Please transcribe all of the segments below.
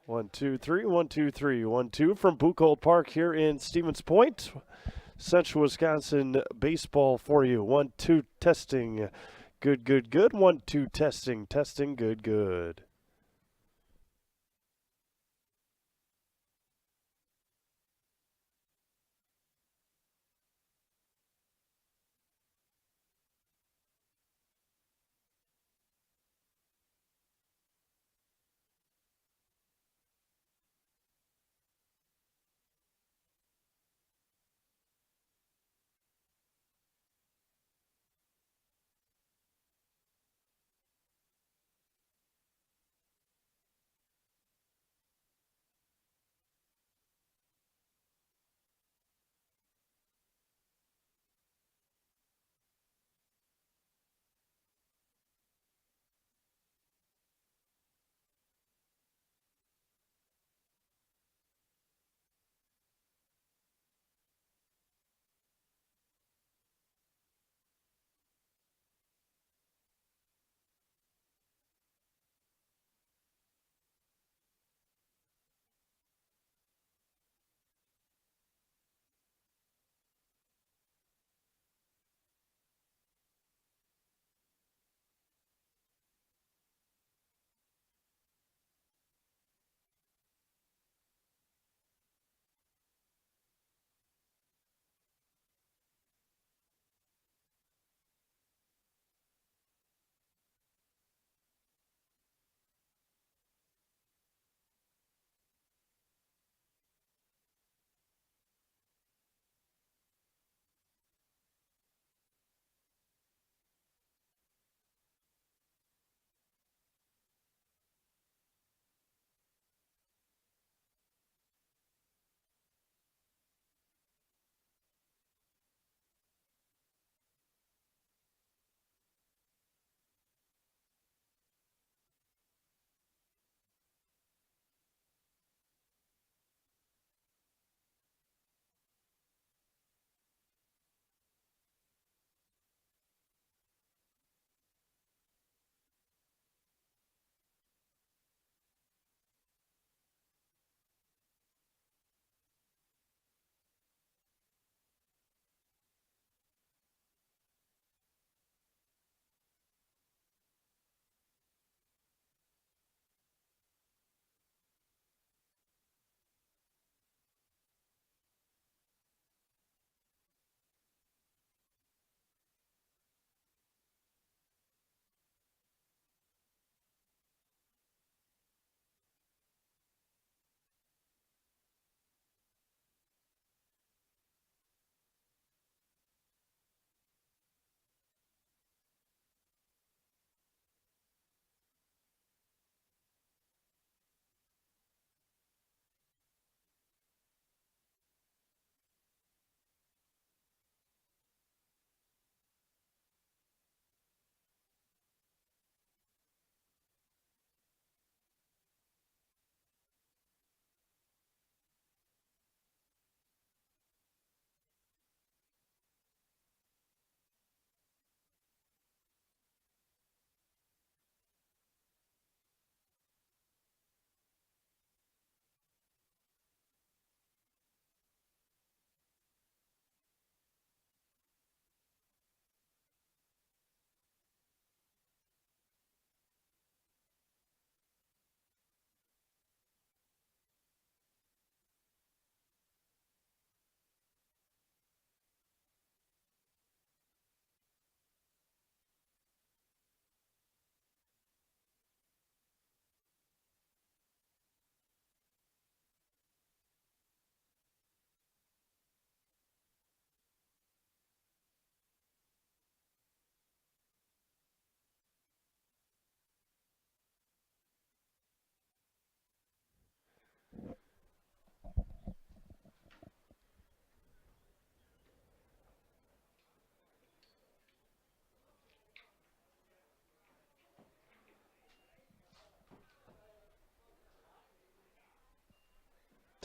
1, 2, 3, 1, 2, 3, 1, 2 from Buchholz Park here in Stevens Point. Central Wisconsin baseball for you. 1, 2 testing. Good, good, good. 1, 2 testing, testing, good, good.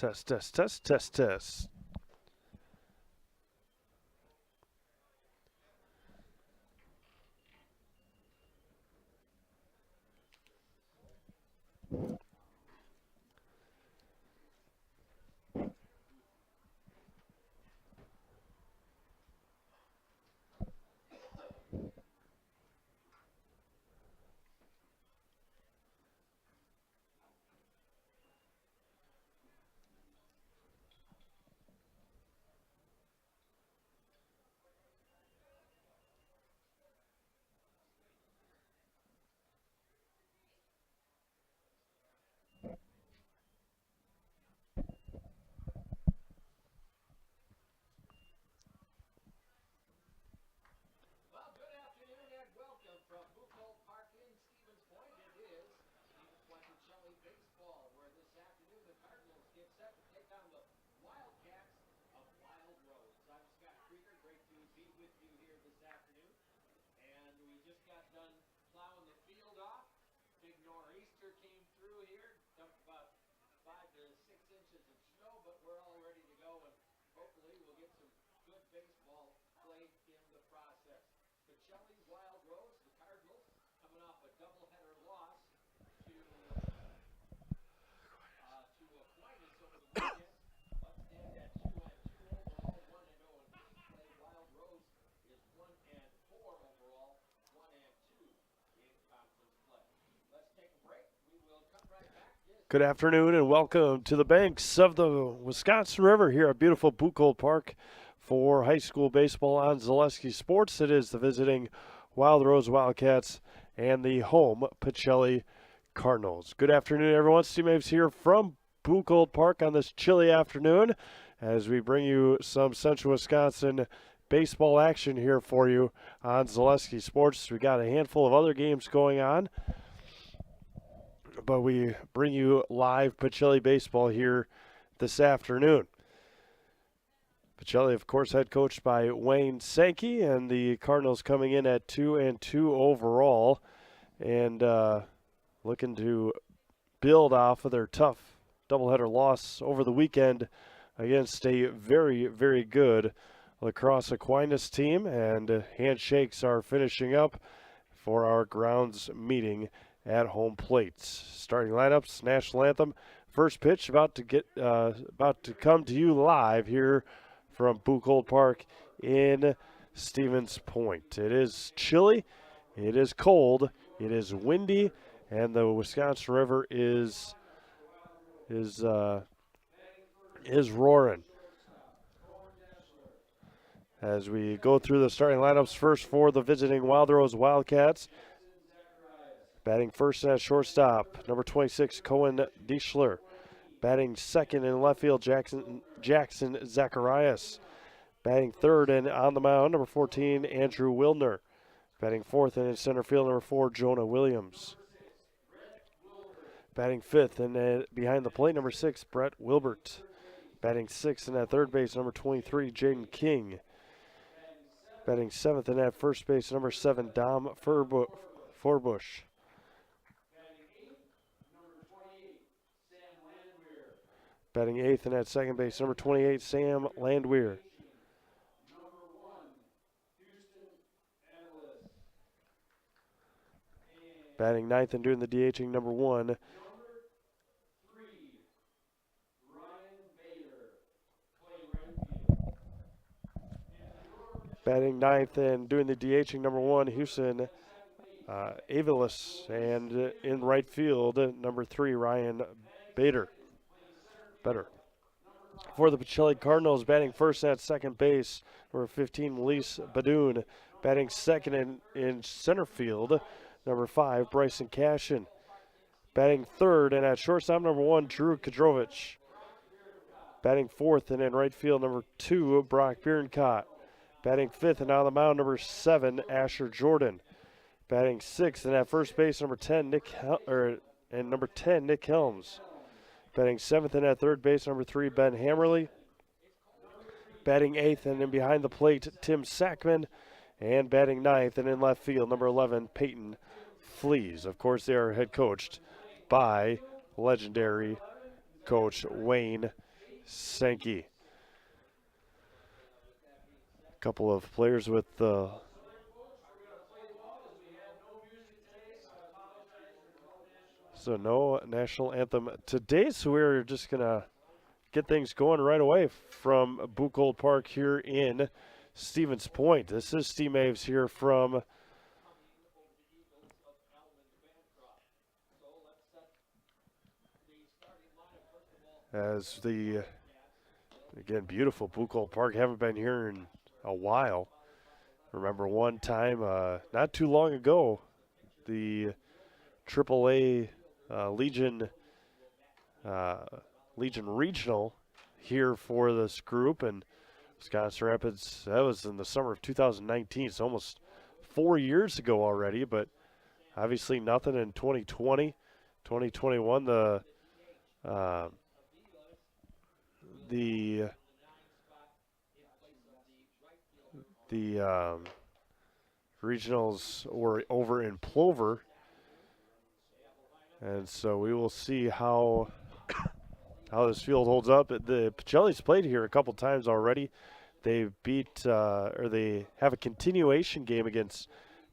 Test, test, test, test, test. Good afternoon and welcome to the banks of the Wisconsin River here at beautiful Buchholz Park for high school baseball on Zaleski Sports. It is the visiting Wild Rose Wildcats and the home Pacelli Cardinals. Good afternoon, everyone. Steve Maves here from Buchholz Park on this chilly afternoon as we bring you some Central Wisconsin baseball action here for you on Zaleski Sports. We got a handful of other games going on, but we bring you live Pacelli baseball here this afternoon. Pacelli, of course, head coached by Wayne Sankey, and the Cardinals coming in at 2-2 overall, and looking to build off of their tough doubleheader loss over the weekend against a very, very good La Crosse Aquinas team, and handshakes are finishing up for our grounds meeting at home plates. Starting lineups, national anthem, first pitch about to come to you live here from Buchholz Park in Stevens Point. It is chilly, it is cold, it is windy, and the Wisconsin River is roaring. As we go through the starting lineups, first for the visiting Wild Rose Wildcats. Batting first at shortstop, number 26, Cohen Deischler. Batting second in left field, Jackson Zacharias. Batting third and on the mound, number 14, Andrew Wilner. Batting fourth and in center field, number 4, Jonah Williams. Batting fifth and behind the plate, number 6, Brett Wilbert. Batting sixth and at third base, number 23, Jaden King. Batting seventh and at first base, number 7, Dom Forbush. Batting eighth and at second base, number 28, Sam Landwehr. Batting ninth and doing the DHing, number 1, batting ninth and doing the DHing, number 1, Houston Avilis. And in right field, number 3, Ryan Better. For the Pacelli Cardinals, batting first at second base, number 15, Melise Badoon. Batting second in center field, number 5, Bryson Cashin. Batting third and at shortstop, number 1, Drew Kadrovich. Batting fourth and in right field, number 2, Brock Bierencott. Batting fifth and on the mound, number 7, Asher Jordan. Batting sixth and at first base, number 10, Nick Helms. Batting seventh and at third base, number 3, Ben Hammerly. Batting eighth and in behind the plate, Tim Sackman. And batting ninth and in left field, number 11, Peyton Flees. Of course, they are head coached by legendary coach Wayne Sankey. A couple of players with so no national anthem today, so we're just going to get things going right away from Buchholz Park here in Stevens Point. This is Steve Maves here from as the, again, beautiful Buchholz Park. Haven't been here in a while. Remember one time, not too long ago, the AAA Legion Regional here for this group, and Wisconsin Rapids, that was in the summer of 2019. It's almost 4 years ago already, but obviously nothing in 2020. 2021, the regionals were over in Plover, and so we will see how this field holds up. The Pacelli's played here a couple times already. They beat, or they have a continuation game against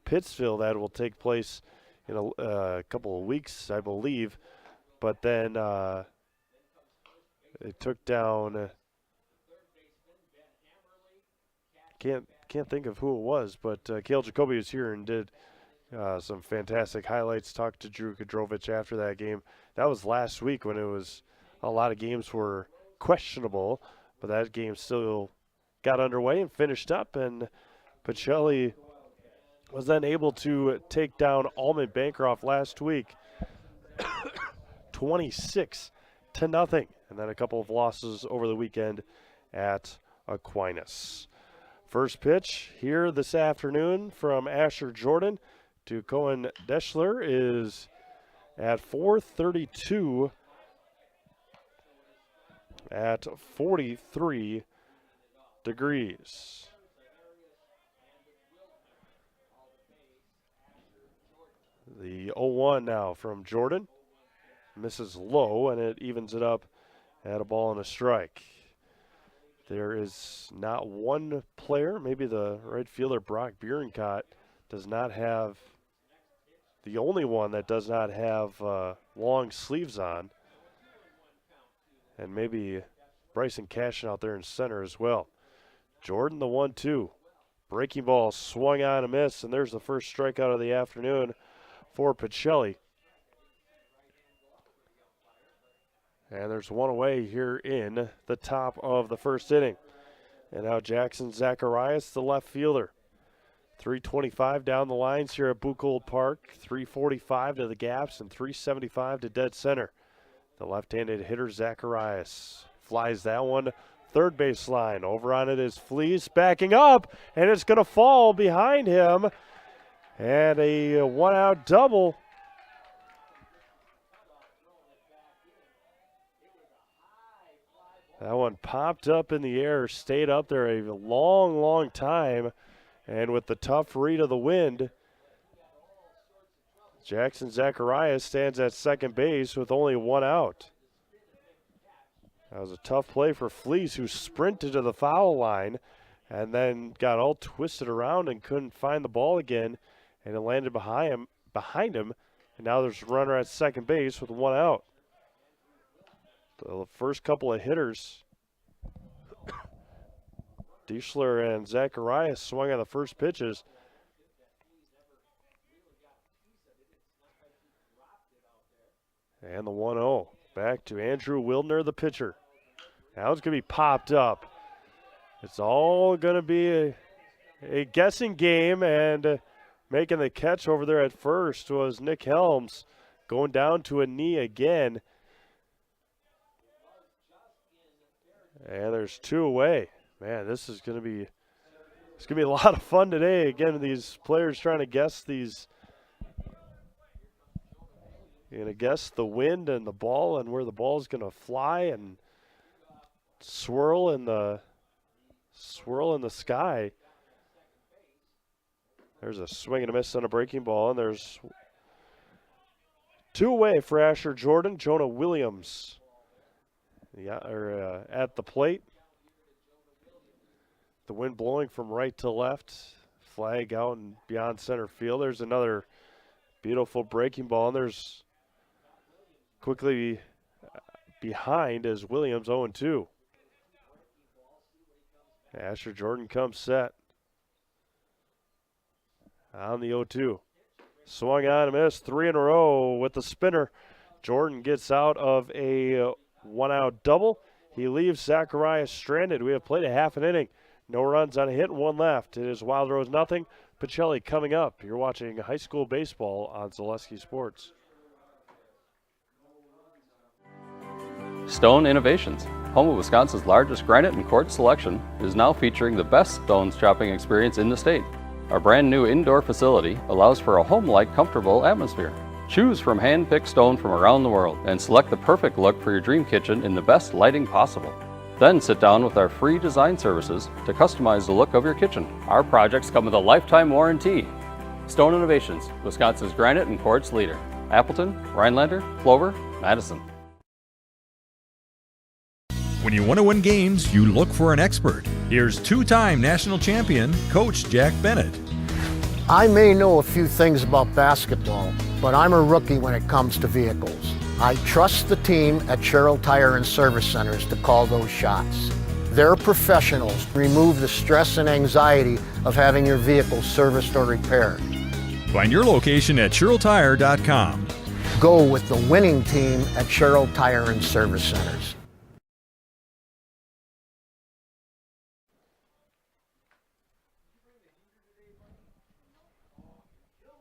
Pittsfield that will take place in a couple of weeks, I believe. But then it took down. Can't think of who it was, but Cale Jacoby was here and did some fantastic highlights. Talked to Drew Kadrovich after that game. That was last week when it was a lot of games were questionable, but that game still got underway and finished up, and Pacelli was then able to take down Almond Bancroft last week 26-0, and then a couple of losses over the weekend at Aquinas. First pitch here this afternoon from Asher Jordan to Cohen Deschler is at 4:32 at 43 degrees. The 0-1 now from Jordan. Misses low, and it evens it up at a ball and a strike. There is not one player, maybe the right fielder Brock Bierenkott, does not have, the only one that does not have long sleeves on. And maybe Bryson Cashin out there in center as well. Jordan, the 1-2. Breaking ball swung on a miss, and there's the first strikeout of the afternoon for Pacelli. And there's one away here in the top of the first inning. And now Jackson Zacharias, the left fielder. 325 down the lines here at Buchholz Park. 345 to the gaps and 375 to dead center. The left-handed hitter Zacharias flies that one third base line. Over on it is Fleece backing up, and it's going to fall behind him. And a one-out double. That one popped up in the air, stayed up there a long, long time. And with the tough read of the wind, Jackson Zacharias stands at second base with only one out. That was a tough play for Fleece, who sprinted to the foul line and then got all twisted around and couldn't find the ball again. And it landed behind him. And now there's a runner at second base with one out. The first couple of hitters, Deschler and Zacharias, swung on the first pitches. And the 1-0. Back to Andrew Wildner, the pitcher. Now it's going to be popped up. It's all going to be a guessing game, and making the catch over there at first was Nick Helms, going down to a knee again. And there's two away. Man, this is going to be a lot of fun today. Again, these players trying to guess these. You're going to guess the wind and the ball and where the ball is going to fly and swirl in the sky. There's a swing and a miss on a breaking ball, and there's two away for Asher Jordan. Jonah Williams at the plate. The wind blowing from right to left. Flag out and beyond center field. There's another beautiful breaking ball, and there's quickly behind as Williams 0-2. Asher Jordan comes set. On the 0-2. Swung on and missed, 3 in a row with the spinner. Jordan gets out of a one-out double. He leaves Zacharias stranded. We have played a half an inning. No runs on a hit and one left. It is Wild Rose nothing. Pacelli coming up. You're watching high school baseball on Zaleski Sports. Stone Innovations, home of Wisconsin's largest granite and quartz selection, is now featuring the best stones shopping experience in the state. Our brand new indoor facility allows for a home-like, comfortable atmosphere. Choose from hand-picked stone from around the world and select the perfect look for your dream kitchen in the best lighting possible. Then sit down with our free design services to customize the look of your kitchen. Our projects come with a lifetime warranty. Stone Innovations, Wisconsin's granite and quartz leader. Appleton, Rhinelander, Clover, Madison. When you want to win games, you look for an expert. Here's two-time national champion, Coach Jack Bennett. I may know a few things about basketball, but I'm a rookie when it comes to vehicles. I trust the team at Sherrill Tire and Service Centers to call those shots. They're professionals. Remove the stress and anxiety of having your vehicle serviced or repaired. Find your location at SherrillTire.com. Go with the winning team at Sherrill Tire and Service Centers.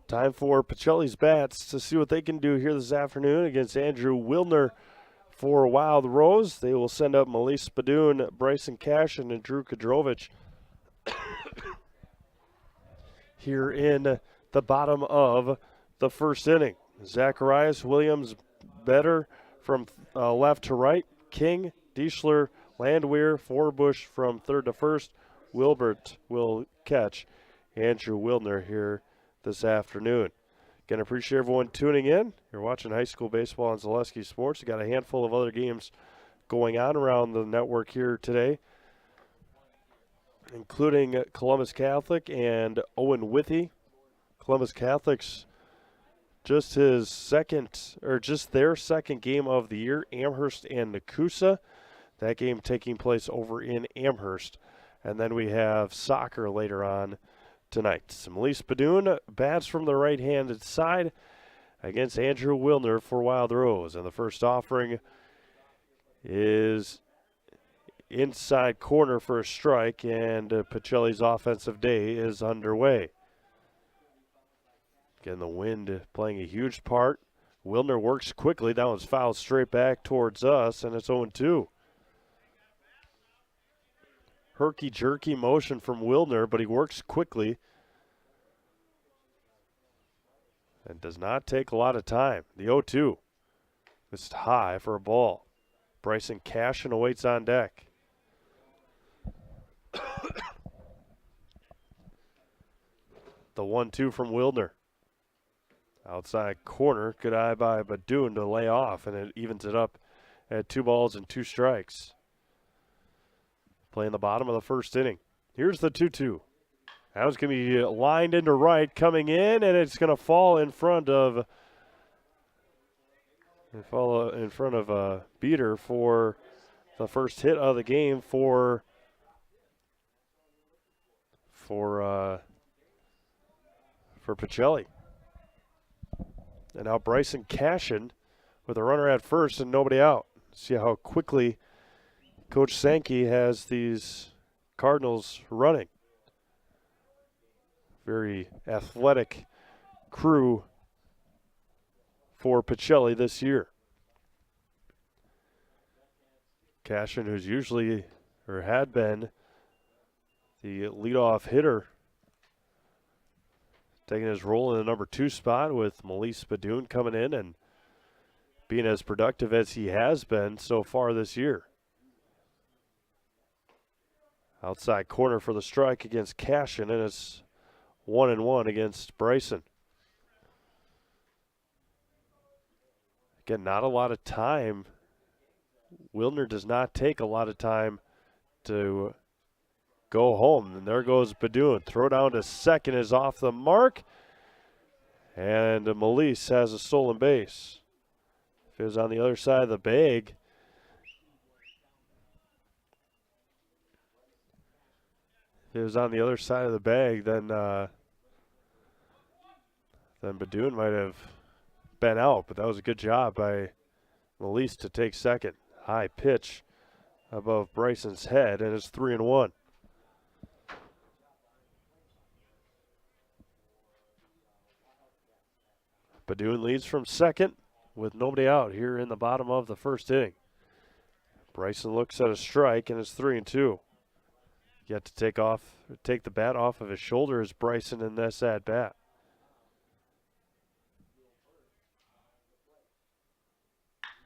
Time for Pacelli's Bats to see what they can do here this afternoon against Andrew Wilner for Wild Rose. They will send up Melise Badoon, Bryson Cashin, and Drew Kadrovich here in the bottom of the first inning. Zacharias, Williams, Better from left to right. King, Deischler, Landwehr, Forbush from third to first. Wilbert will catch Andrew Wilner here this afternoon. Again, appreciate everyone tuning in. You're watching high school baseball on Zaleski Sports. We've got a handful of other games going on around the network here today, including Columbus Catholic and Owen Withy. Columbus Catholic's just their second game of the year, Amherst and Nakusa. That game taking place over in Amherst. And then we have soccer later on tonight. Melise Badoon bats from the right-handed side against Andrew Wilner for Wild Rose. And the first offering is inside corner for a strike, and Pacelli's offensive day is underway. Again, the wind playing a huge part. Wilner works quickly. That one's fouled straight back towards us, and it's 0-2. Herky-jerky motion from Wilner, but he works quickly and does not take a lot of time. The 0-2 is high for a ball. Bryson Cashin awaits on deck. The 1-2 from Wilner. Outside corner, good eye by Badoon to lay off, and it evens it up at 2 balls and 2 strikes. Playing the bottom of the first inning. Here's the 2-2. That was going to be lined into right, coming in, and it's going to fall in front of Beater for the first hit of the game for Pacelli. And now Bryson Cashin with a runner at first and nobody out. See how quickly Coach Sankey has these Cardinals running. Very athletic crew for Pacelli this year. Cashin, who's usually, or had been, the leadoff hitter, taking his role in the number 2 spot with Melise Badoon coming in and being as productive as he has been so far this year. Outside corner for the strike against Cashin, and it's 1-1 against Bryson. Again, not a lot of time. Wilner does not take a lot of time to go home. And there goes Badoon. Throw down to second is off the mark. And Melise has a stolen base. If it was on the other side of the bag, then Badoon might have been out, but that was a good job by Melise to take second. High pitch above Bryson's head, and it's 3-1. Badoon leads from second with nobody out here in the bottom of the first inning. Bryson looks at a strike, and it's 3-2. Yet to take the bat off of his shoulder is Bryson in this at bat.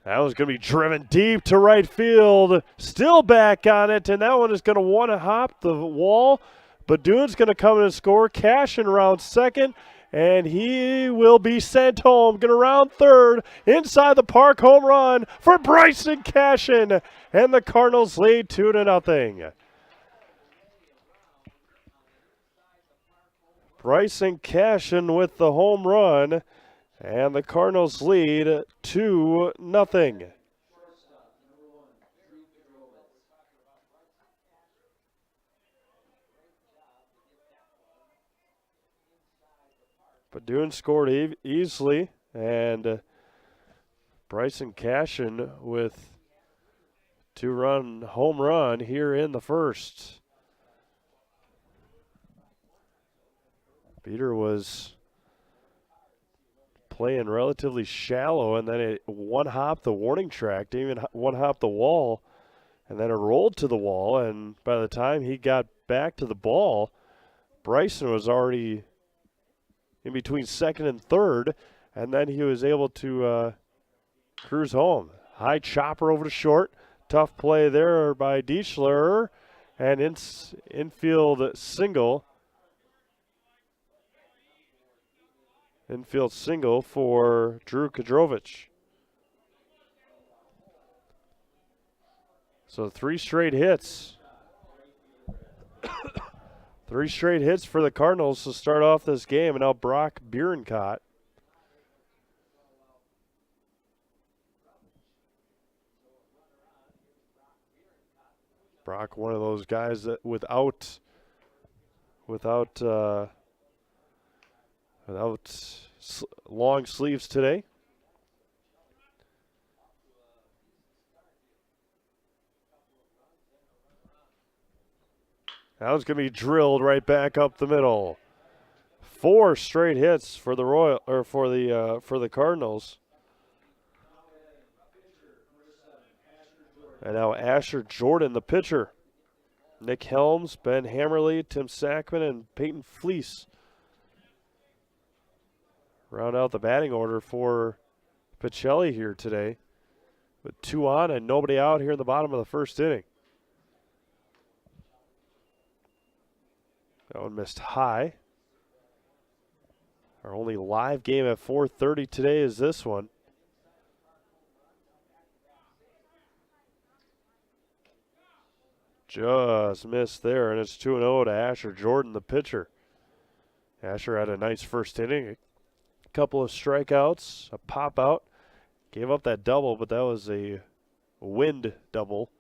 That was going to be driven deep to right field. Still back on it, and that one is going to want to hop the wall. Badoon's going to come in and score. Cashin around second, and he will be sent home. Going to round third. Inside the park, home run for Bryson Cashin. And the Cardinals lead 2-0. Bryson Cashin with the home run. And the Cardinals lead 2-0. Badun scored easily, and Bryson Cashin with 2-run home run here in the first. Beater was playing relatively shallow, and then it one-hopped the warning track, didn't even one-hop the wall, and then it rolled to the wall, and by the time he got back to the ball, Bryson was already in between second and third, and then he was able to cruise home. High chopper over to short. Tough play there by Deichler, and infield single. Infield single for Drew Kadrovich. So 3 straight hits. 3 straight hits for the Cardinals to start off this game, and now Brock Bierencott. Brock, one of those guys that without long sleeves today. That was going to be drilled right back up the middle. 4 straight hits for the for the Cardinals. And now Asher Jordan, the pitcher. Nick Helms, Ben Hammerly, Tim Sackman, and Peyton Fleece round out the batting order for Pacelli here today, with 2 on and nobody out here in the bottom of the first inning. That one missed high. Our only live game at 4:30 today is this one. Just missed there, and it's 2-0 to Asher Jordan, the pitcher. Asher had a nice first inning, a couple of strikeouts, a pop out. Gave up that double, but that was a wind double.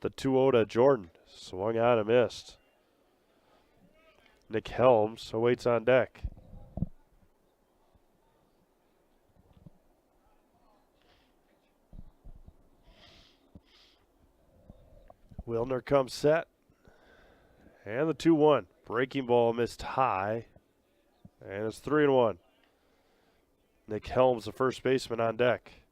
The 2-0 to Jordan. Swung on and missed. Nick Helms awaits on deck. Wilner comes set. And the 2-1. Breaking ball missed high. And it's 3-1. Nick Helms, the first baseman, on deck.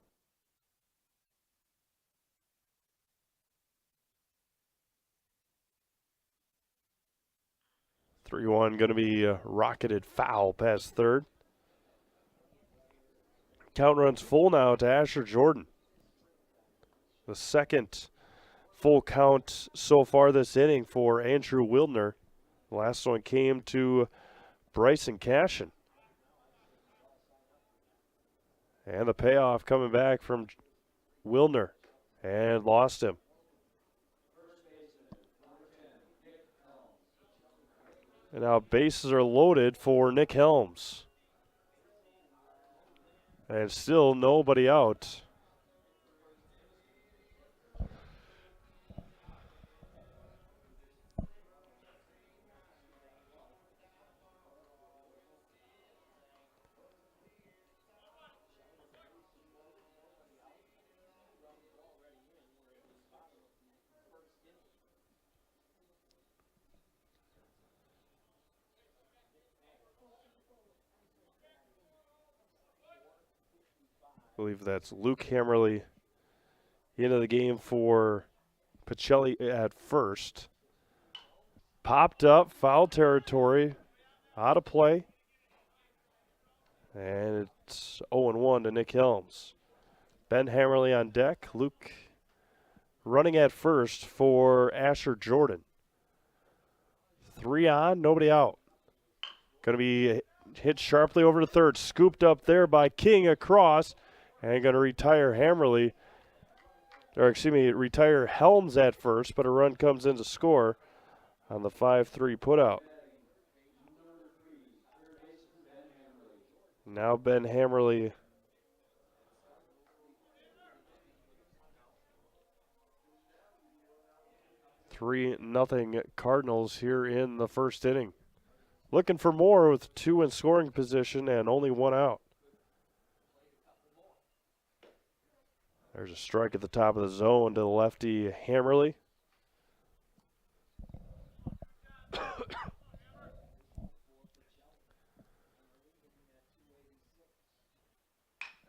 Going to be rocketed foul past third. Count runs full now to Asher Jordan. The second full count so far this inning for Andrew Wilner. The last one came to Bryson Cashin. And the payoff coming back from Wilner, and lost him. And now bases are loaded for Nick Helms. And still nobody out. I believe that's Luke Hammerly into the game for Pacelli at first. Popped up, foul territory, out of play. And it's 0-1 to Nick Helms. Ben Hammerly on deck. Luke running at first for Asher Jordan. 3 on, nobody out. Going to be hit sharply over to third. Scooped up there by King across. And going to retire retire Helms at first, but a run comes in to score on the 5-3 putout. Now Ben Hammerly. Three nothing Cardinals here in the first inning. Looking for more with two in scoring position and only one out. There's a strike at the top of the zone to the lefty Hammerly.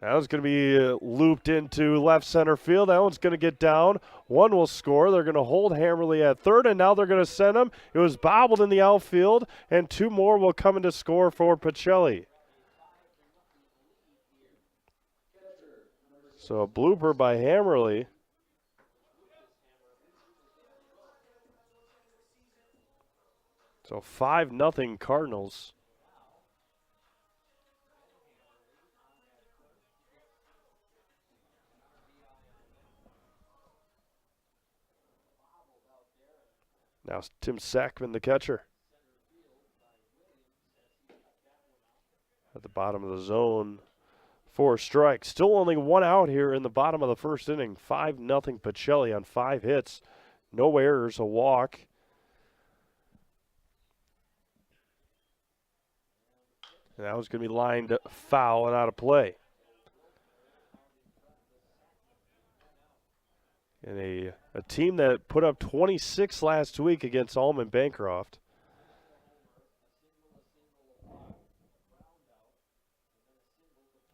That one's going to be looped into left center field. That one's going to get down. One will score. They're going to hold Hammerly at third, and now they're going to send him. It was bobbled in the outfield, and two more will come in to score for Pacelli. So a blooper by Hammerly. So 5-0 Cardinals. Now Tim Sackman, the catcher. At the bottom of the zone. 4 strikes. Still only one out here in the bottom of the first inning. 5-0 Pacelli on 5 hits. No errors, a walk. And that was going to be lined foul and out of play. And a team that put up 26 last week against Allman Bancroft.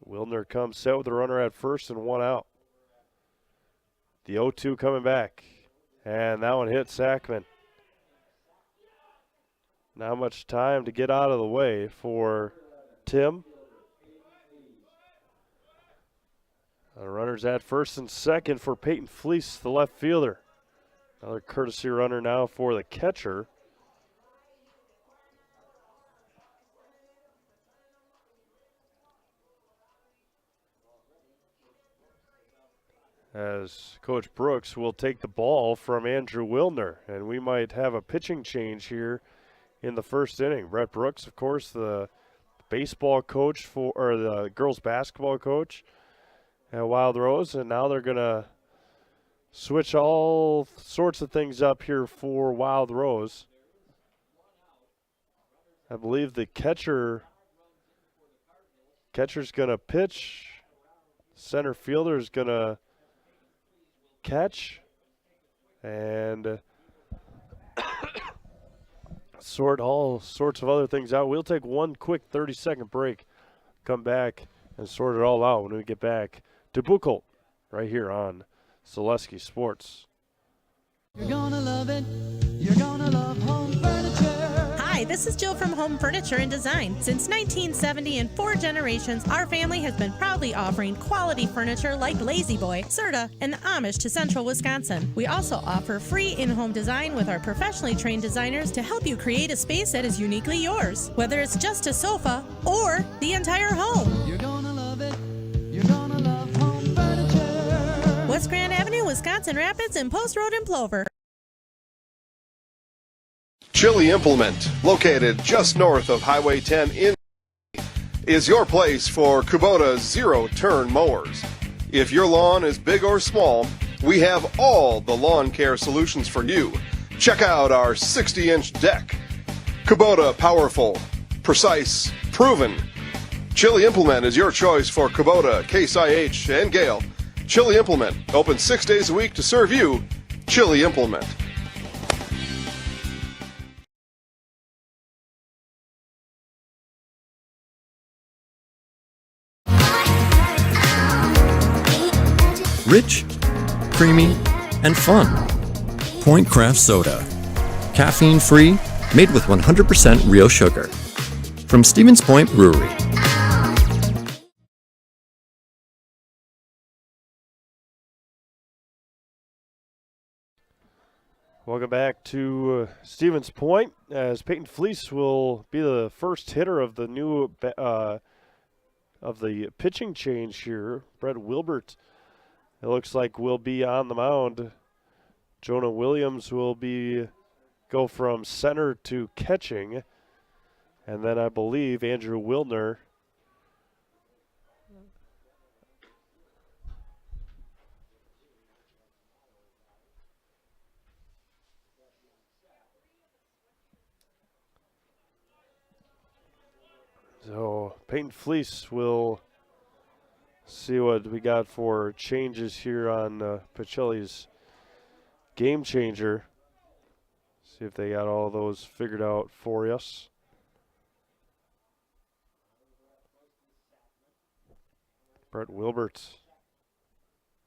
Wilner comes set with the runner at first and one out. The 0-2 coming back. And that one hit Sackman. Not much time to get out of the way for Tim. The runners at first and second for Peyton Fleece, the left fielder. Another courtesy runner now for the catcher. As Coach Brooks will take the ball from Andrew Wilner, and we might have a pitching change here in the first inning. Brett Brooks, of course, the baseball coach or the girls basketball coach at Wild Rose, and now they're going to switch all sorts of things up here for Wild Rose. I believe the catcher's going to pitch. Center fielder's going to catch and sort all sorts of other things out. We'll take one quick 30-second break, come back and sort it all out when we get back to Buchholz right here on Zaleski Sports. You're gonna love it. You're gonna love home furniture. Hi, this is Jill from Home Furniture and Design. Since 1970 and 4 generations, our family has been proudly offering quality furniture like Lazy Boy, Serta, and the Amish to Central Wisconsin. We also offer free in-home design with our professionally trained designers to help you create a space that is uniquely yours, whether it's just a sofa or the entire home. You're gonna love it. You're gonna love home furniture. West Grand Avenue, Wisconsin Rapids, and Post Road in Plover. Chili Implement, located just north of Highway 10 in is your place for Kubota zero-turn mowers. If your lawn is big or small, we have all the lawn care solutions for you. Check out our 60-inch deck. Kubota powerful, precise, proven. Chili Implement is your choice for Kubota, Case IH, and Gale. Chili Implement, open 6 days a week to serve you. Chili Implement. Rich, creamy, and fun. Point Craft Soda. Caffeine-free, made with 100% real sugar. From Stevens Point Brewery. Welcome back to Stevens Point, as Peyton Fleece will be the first hitter of the new of the pitching change here. Brett Wilbert, it looks like, will be on the mound. Jonah Williams will go from center to catching, and then I believe Andrew Wilner So Peyton Fleece will see what we got for changes here on Pacelli's game changer. See if they got all those figured out for us. Brett Wilbert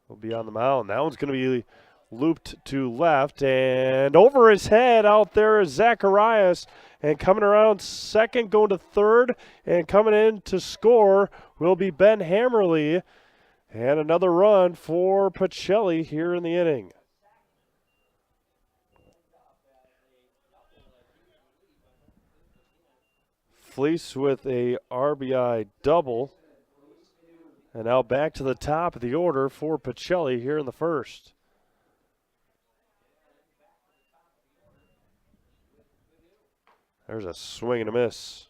will be on the mound. That one's going to be looped to left, and over his head out there is Zacharias, and coming around second, going to third, and coming in to score will be Ben Hammerly, and another run for Pacelli here in the inning. Fleece with a RBI double. And now back to the top of the order for Pacelli here in the first. There's a swing and a miss.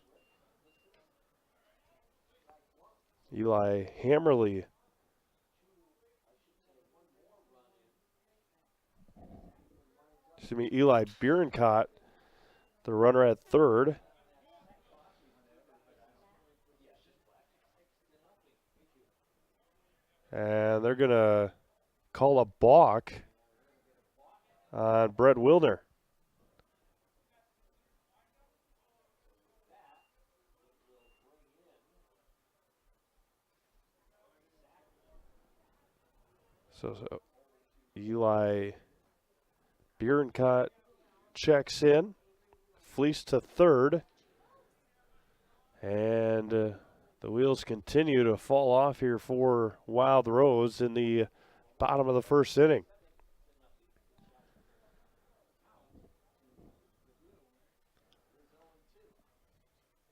Eli Hammerly. Eli Byron caught the runner at third. And they're going to call a balk on Brett Wilner. So Eli Bierencott checks in. Fleece to third. And the wheels continue to fall off here for Wild Rose in the bottom of the first inning.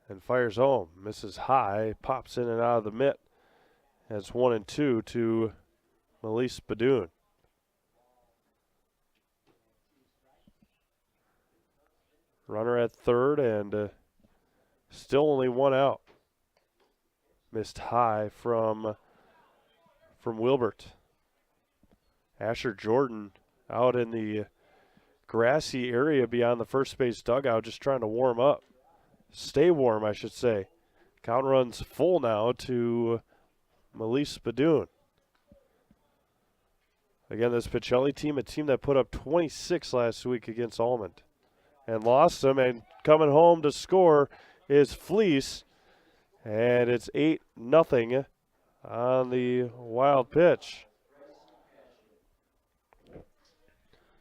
And fires home. Misses high. Pops in and out of the mitt. That's 1-2 to Melise Badoon. Runner at third, and still only one out. Missed high from Wilbert. Asher Jordan out in the grassy area beyond the first base dugout, just trying to warm up. Stay warm, I should say. Count runs full now to Melise Badoon. Again, this Pacelli team, a team that put up 26 last week against Almond and lost them, and coming home to score is Fleece. And it's 8-0 on the wild pitch.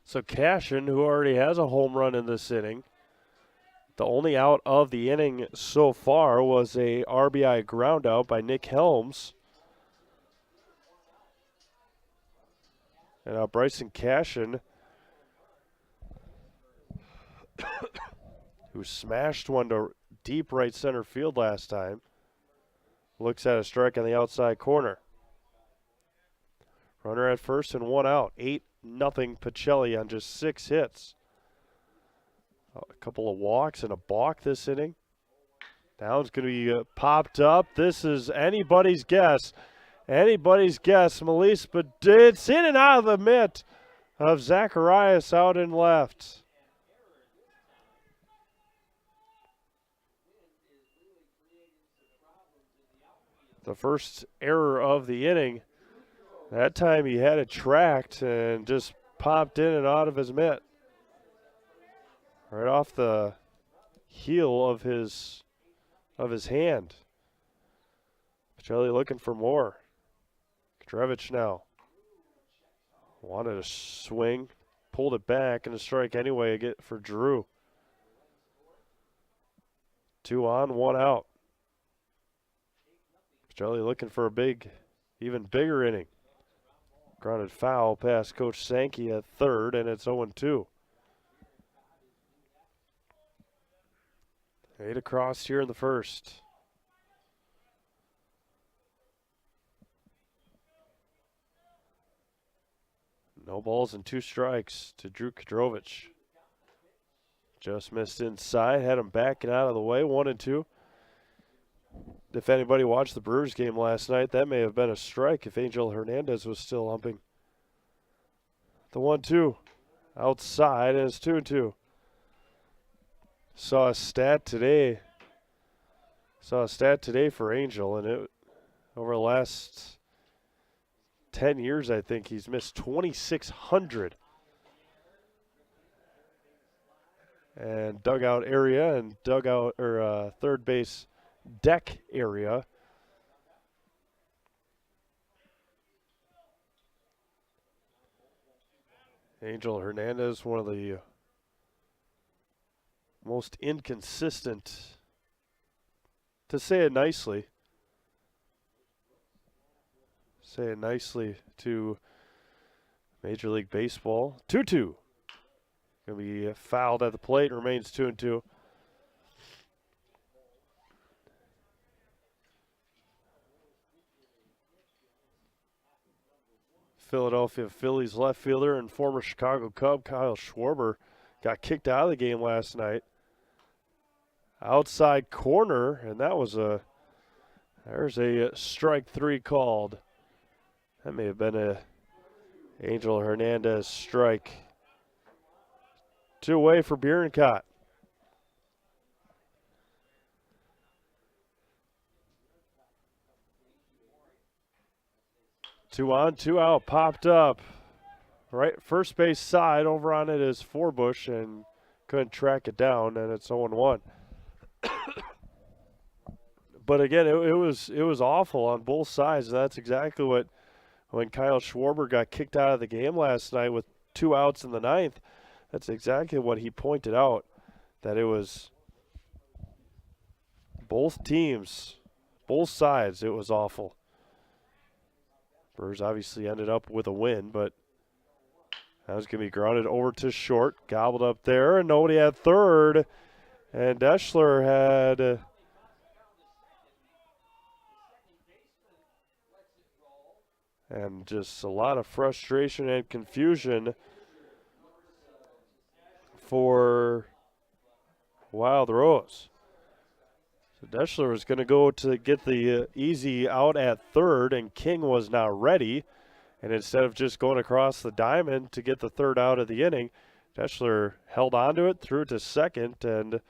So Cashin, who already has a home run in this inning, the only out of the inning so far was a RBI ground out by Nick Helms. And now Bryson Cashin, who smashed one to deep right center field last time, looks at a strike on the outside corner. Runner at first and one out. 8-0 Pacelli on just 6 hits. A couple of walks and a balk this inning. Now it's going to be popped up. This is anybody's guess. Anybody's guess, Melise, but it's in and out of the mitt of Zacharias out in left. The first error of the inning. That time he had it tracked and just popped in and out of his mitt. Right off the heel of his hand. Pacelli looking for more. Kadrevich now. Wanted a swing. Pulled it back and a strike anyway for Drew. 2 on, 1 out. Pacelli looking for a even bigger inning. Grounded foul past Coach Sankey at third, and it's 0-2. 8 across here in the first. No balls and 2 strikes to Drew Kadrovich. Just missed inside, had him backing out of the way, 1-2. If anybody watched the Brewers game last night, that may have been a strike if Angel Hernandez was still humping. The 1-2 outside, and it's 2-2. Saw a stat today Saw a stat today for Angel, and it over the last 10 years, I think he's missed 2,600. And dugout area and dugout or third base deck area. Angel Hernandez, one of the most inconsistent, to say it nicely, to Major League Baseball. 2-2. Going to be fouled at the plate, remains 2-2. Philadelphia Phillies left fielder and former Chicago Cub Kyle Schwarber got kicked out of the game last night. Outside corner, and there's a strike 3 called. That may have been a Angel Hernandez strike. 2 away for Bierencott. Two on, 2 out, popped up. Right, first base side, over on it is Forbush, and couldn't track it down, and it's 0-1. But again, it was awful on both sides. That's exactly what, when Kyle Schwarber got kicked out of the game last night with 2 outs in the 9th, that's exactly what he pointed out, that it was both teams, both sides, it was awful. Brewers obviously ended up with a win, but that was going to be grounded over to short, gobbled up there, and nobody at third. And Deschler had and just a lot of frustration and confusion for Wild Rose. So Deschler was going to go to get the easy out at third, and King was not ready. And instead of just going across the diamond to get the third out of the inning, Deschler held on to it, threw it to second, and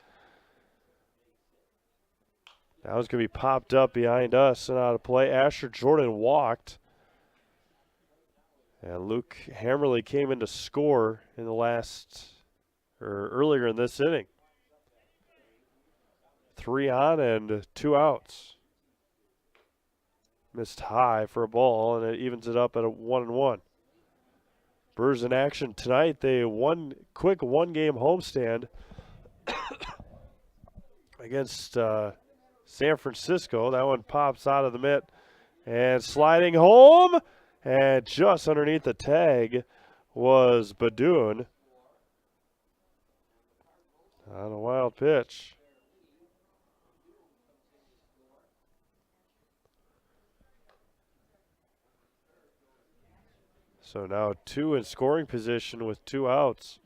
that was going to be popped up behind us and out of play. Asher Jordan walked, and Luke Hammerly came in to score in the earlier in this inning. 3 on and 2 outs. Missed high for a ball, and it evens it up at a 1-1. Brewers in action tonight. They quick one-game homestand against San Francisco. That one pops out of the mitt and sliding home, and just underneath the tag was Badoon on a wild pitch. So now 2 in scoring position with 2 outs.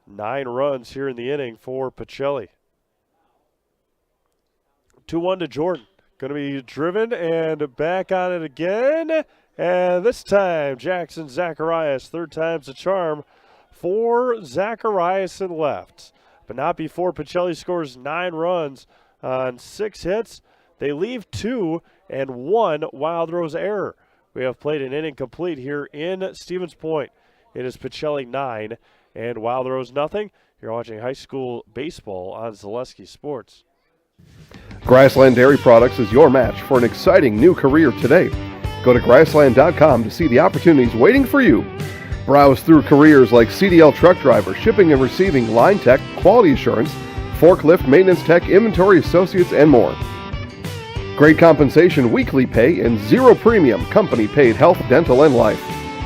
9 runs here in the inning for Pacelli. 2-1 to Jordan. Going to be driven and back on it again. And this time, Jackson Zacharias, 3rd time's the charm for Zacharias and left. But not before Pacelli scores 9 runs on 6 hits. They leave 2 and 1 Wild Rose error. We have played an inning complete here in Stevens Point. It is Pacelli 9 and Wild Rose nothing. You're watching high school baseball on Zaleski Sports. Grassland Dairy Products is your match for an exciting new career today. Go to grassland.com to see the opportunities waiting for you. Browse through careers like CDL truck driver, shipping and receiving, line tech, quality assurance, forklift maintenance tech, inventory associates, and more. Great compensation, weekly pay, and 0 premium company-paid health, dental, and life.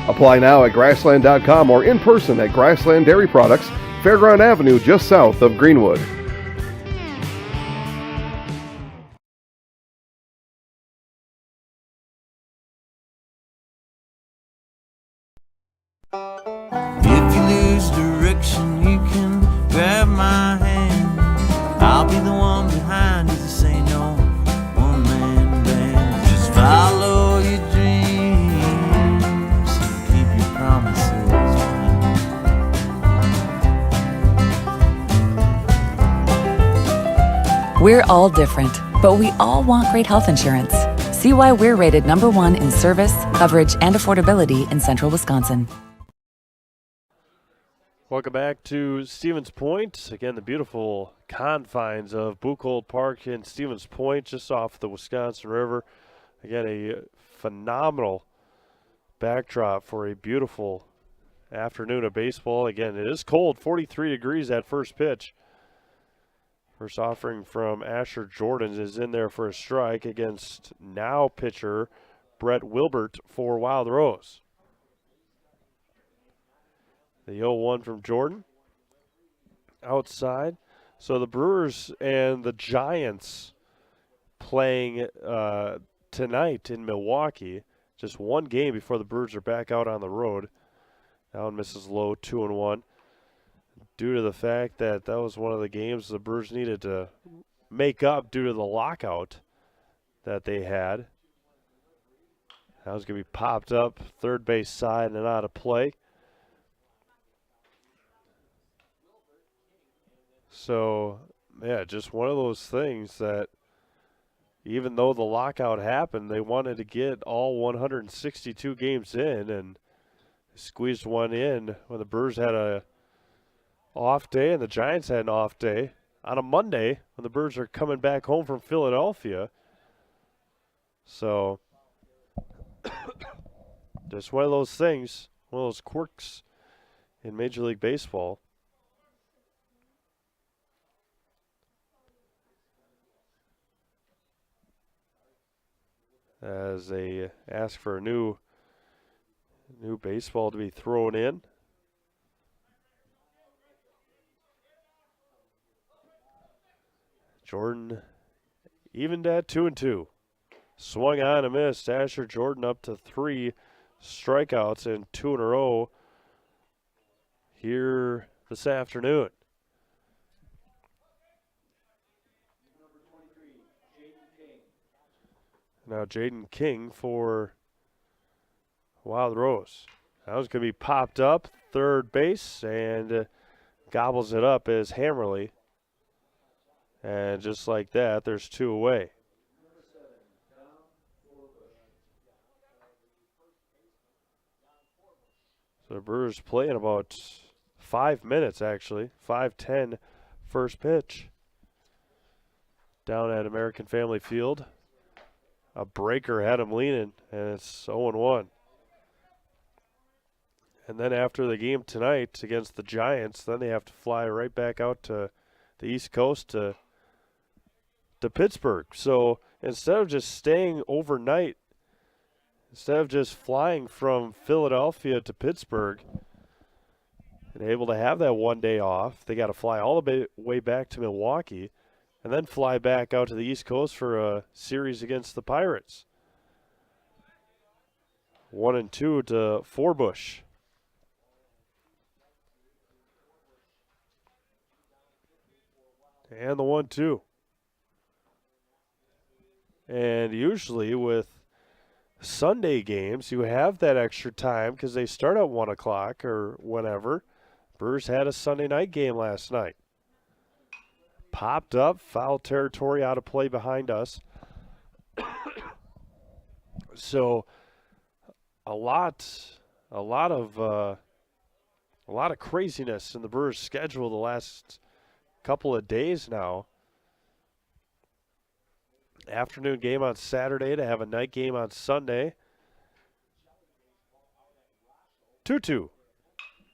Apply now at grassland.com or in person at Grassland Dairy Products, Fairground Avenue, just south of Greenwood. If you lose direction, you can grab my hand. I'll be the one behind you to say no. One-man band. Just follow your dreams and keep your promises. We're all different, but we all want great health insurance. See why we're rated #1 in service, coverage, and affordability in Central Wisconsin. Welcome back to Stevens Point. Again, the beautiful confines of Buchholz Park in Stevens Point, just off the Wisconsin River. Again, a phenomenal backdrop for a beautiful afternoon of baseball. Again, it is cold, 43 degrees at first pitch. First offering from Asher Jordan is in there for a strike against now pitcher Brett Wilbert for Wild Rose. The 0-1 from Jordan. Outside. So the Brewers and the Giants playing tonight in Milwaukee. Just one game before the Brewers are back out on the road. Allen misses low, 2-1. Due to the fact that that was one of the games the Brewers needed to make up due to the lockout that they had. That was going to be popped up, third base side and out of play. So, yeah, just one of those things that even though the lockout happened, they wanted to get all 162 games in and squeezed one in when the Brewers had a off day and the Giants had an off day on a Monday when the Brewers are coming back home from Philadelphia. So, just one of those things, one of those quirks in Major League Baseball. As they ask for a new baseball to be thrown in. Jordan evened at 2-2. Swung on and missed. Asher Jordan up to 3 strikeouts and 2 in a row here this afternoon. Now Jaden King for Wild Rose. That was going to be popped up, third base, and gobbles it up as Hammerly. And just like that, there's 2 away. So the Brewers play in about 5 minutes, actually. 5:10 first pitch. Down at American Family Field. A breaker had him leaning, and it's 0-1. And then after the game tonight against the Giants, then they have to fly right back out to the East Coast to Pittsburgh. So instead of just staying overnight, instead of just flying from Philadelphia to Pittsburgh and able to have that one day off, they got to fly all the way back to Milwaukee and then fly back out to the East Coast for a series against the Pirates. 1-2 to Forbush. And the 1-2. And usually with Sunday games, you have that extra time because they start at 1 o'clock or whenever. Brewers had a Sunday night game last night. Popped up, foul territory out of play behind us. So a lot of craziness in the Brewers' schedule the last couple of days now. Afternoon game on Saturday to have a night game on Sunday. 2-2.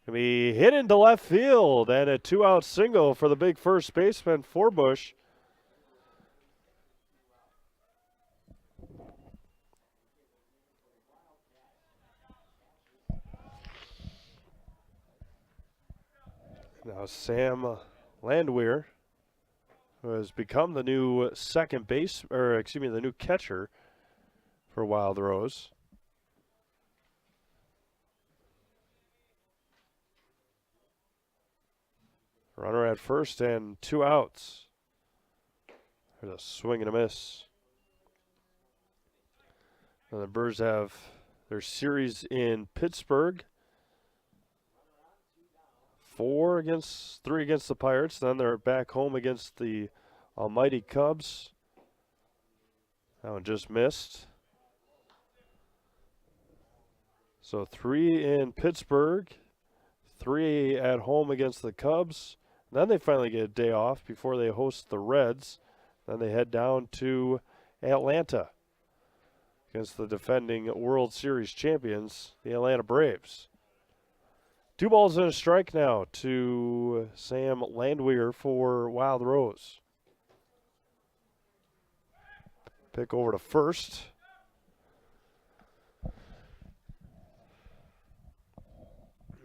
Gonna be hit into left field and a 2-out single for the big first baseman Forbush. Now Sam Landwehr, who has become the new the new catcher for Wild Rose. Runner at first and 2 outs. There's a swing and a miss. And the Brewers have their series in Pittsburgh. 3 against the Pirates. Then they're back home against the Almighty Cubs. That one just missed. So 3 in Pittsburgh, 3 at home against the Cubs. Then they finally get a day off before they host the Reds. Then they head down to Atlanta against the defending World Series champions, the Atlanta Braves. 2 balls and a strike now to Sam Landwehr for Wild Rose. Pick over to first.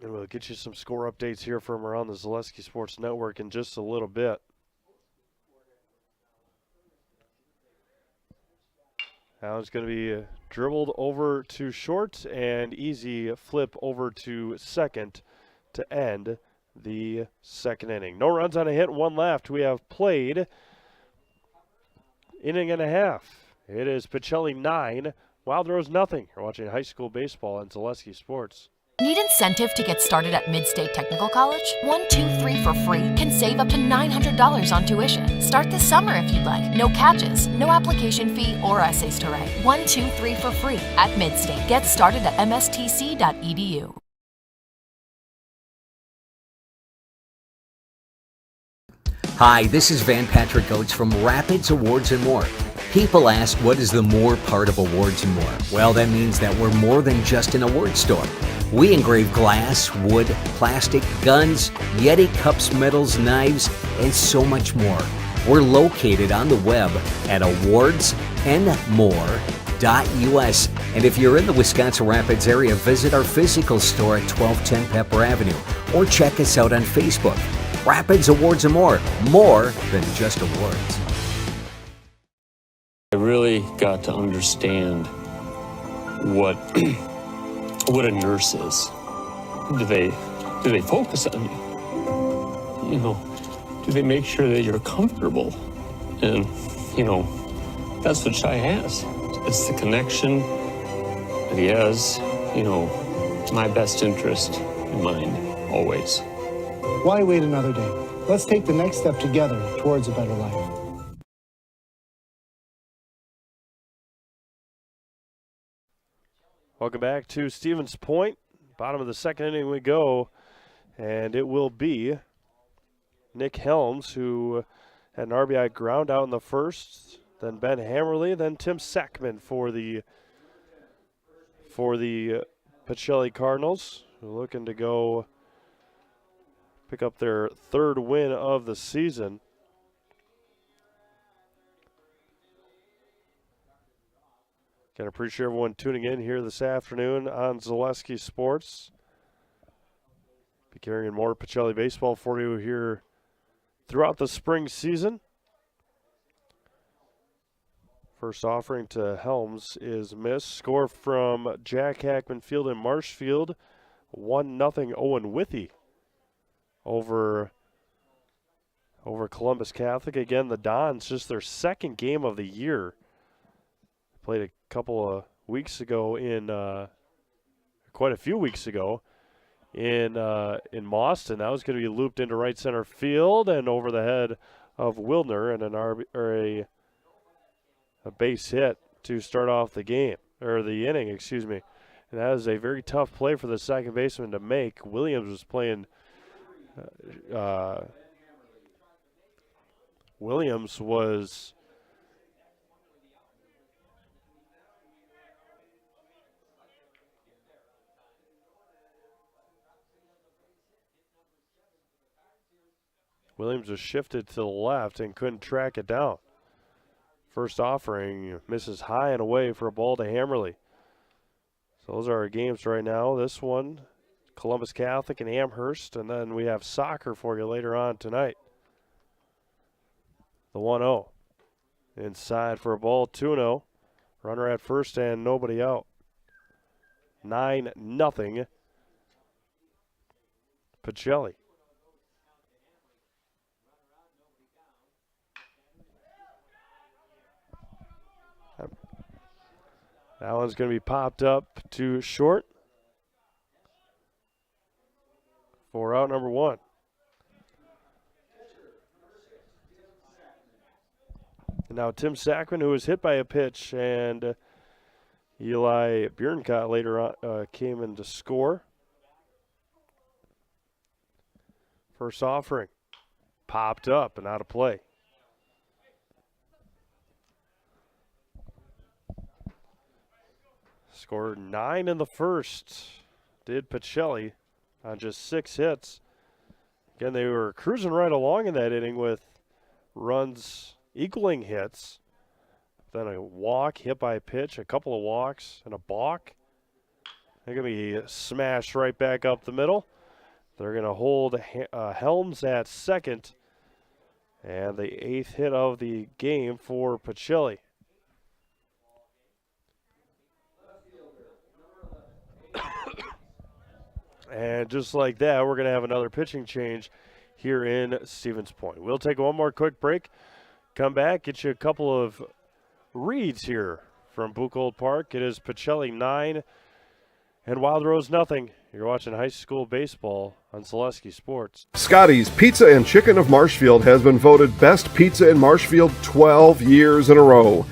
And we'll get you some score updates here from around the Zaleski Sports Network in just a little bit. Now it's going to be dribbled over to short and easy flip over to second to end the second inning. No runs on a hit, 1 left. We have played inning and a half. It is Pacelli 9, Wild Rose nothing. You're watching high school baseball on Zaleski Sports. Need incentive to get started at Mid-State Technical College? 123 for free can save up to $900 on tuition. Start this summer if you'd like. No catches, no application fee or essays to write. 123 for free at Mid-State. Get started at mstc.edu. Hi, this is Van Patrick Oates from Rapids Awards and More. People ask, what is the more part of Awards and More? Well, that means that we're more than just an award store. We engrave glass, wood, plastic, guns, Yeti cups, medals, knives, and so much more. We're located on the web at awardsandmore.us. And if you're in the Wisconsin Rapids area, visit our physical store at 1210 Pepper Avenue or check us out on Facebook. Rapids Awards and More than just awards. I really got to understand what a nurse is. Do they focus on you? You know, do they make sure that you're comfortable? And, you know, that's what Shai has. It's the connection that he has, you know, my best interest in mind, always. Why wait another day? Let's take the next step together towards a better life. Welcome back to Stevens Point. Bottom of the second inning we go, and it will be Nick Helms who had an RBI ground out in the first, then Ben Hammerly, then Tim Sackman for the Pacelli Cardinals, who are looking to go pick up their 3rd win of the season. Again, appreciate everyone tuning in here this afternoon on Zaleski Sports. Be carrying more Pacelli baseball for you here throughout the spring season. First offering to Helms is missed. Score from Jack Hackman Field in Marshfield. 1-0 Owen Withy over Columbus Catholic. Again, the Dons, just their 2nd game of the year. Played a couple of weeks ago quite a few weeks ago in Mauston. That was going to be looped into right center field and over the head of Wildner, and a base hit to start off the game, or the inning, excuse me. And that is a very tough play for the second baseman to make. Williams was playing. Williams was shifted to the left and couldn't track it down. First offering misses high and away for a ball to Hammerly. So those are our games right now. This one, Columbus Catholic and Amherst, and then we have soccer for you later on tonight. The 1-0. Inside for a ball, 2-0. Runner at first and nobody out. 9-0. Pacelli. That one's going to be popped up to short for out number 1. And now Tim Sackman, who was hit by a pitch, and Eli Bjorncott later on came in to score. First offering. Popped up and out of play. Scored 9 in the first. Did Pacelli on just 6 hits. Again, they were cruising right along in that inning with runs equaling hits. Then a walk, hit by a pitch, a couple of walks, and a balk. They're going to be smashed right back up the middle. They're going to hold Helms at second. And the 8th hit of the game for Pacelli. And just like that, we're going to have another pitching change here in Stevens Point. We'll take one more quick break, come back, get you a couple of reads here from Buchholz Park. It is Pacelli 9 and Wild Rose nothing. You're watching high school baseball on Zaleski Sports. Scotty's Pizza and Chicken of Marshfield has been voted best pizza in Marshfield 12 years in a row.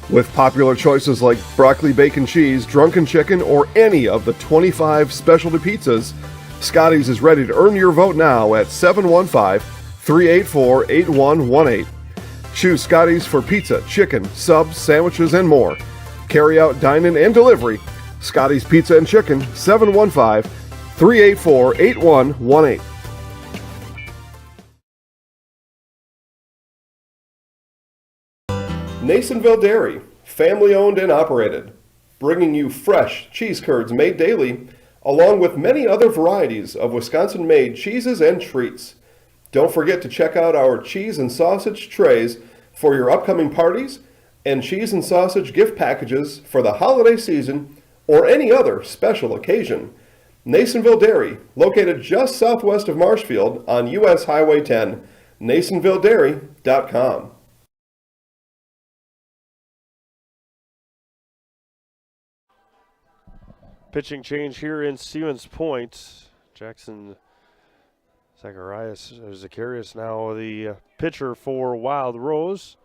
With popular choices like broccoli bacon cheese, drunken chicken, or any of the 25 specialty pizzas, Scotty's is ready to earn your vote now at 715-384-8118. Choose Scotty's for pizza, chicken, subs, sandwiches, and more. Carry out, dine-in, and delivery. Scotty's Pizza and Chicken, 715-384-8118. Nasonville Dairy, family owned and operated, bringing you fresh cheese curds made daily, along with many other varieties of Wisconsin-made cheeses and treats. Don't forget to check out our cheese and sausage trays for your upcoming parties and cheese and sausage gift packages for the holiday season or any other special occasion. Nasonville Dairy, located just southwest of Marshfield on US Highway 10, NasonvilleDairy.com. Pitching change here in Stevens Point. Jackson Zacharias now the pitcher for Wild Rose.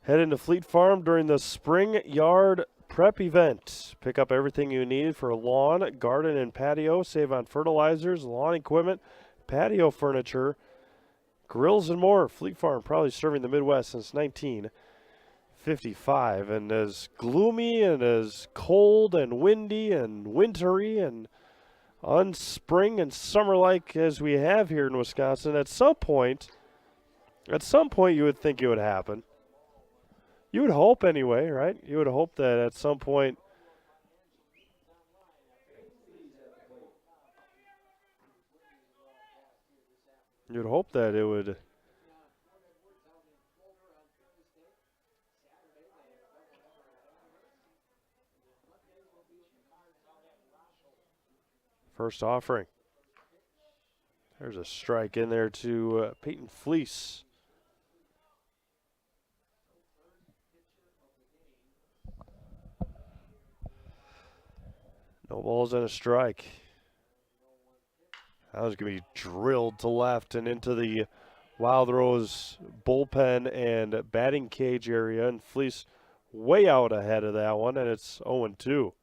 Head into Fleet Farm during the Spring Yard Prep event. Pick up everything you need for lawn, garden, and patio. Save on fertilizers, lawn equipment, patio furniture, grills, and more. Fleet Farm, probably serving the Midwest since 1955. And as gloomy and as cold and windy and wintry and unspring and summer-like as we have here in Wisconsin, at some point you would think it would happen. You would hope anyway, right? You would hope that at some point you'd hope that it would first offering. There's a strike in there to Peyton Fleece. No balls and a strike. That was going to be drilled to left and into the Wild Rose bullpen and batting cage area. And Fleece way out ahead of that one, and it's 0-2.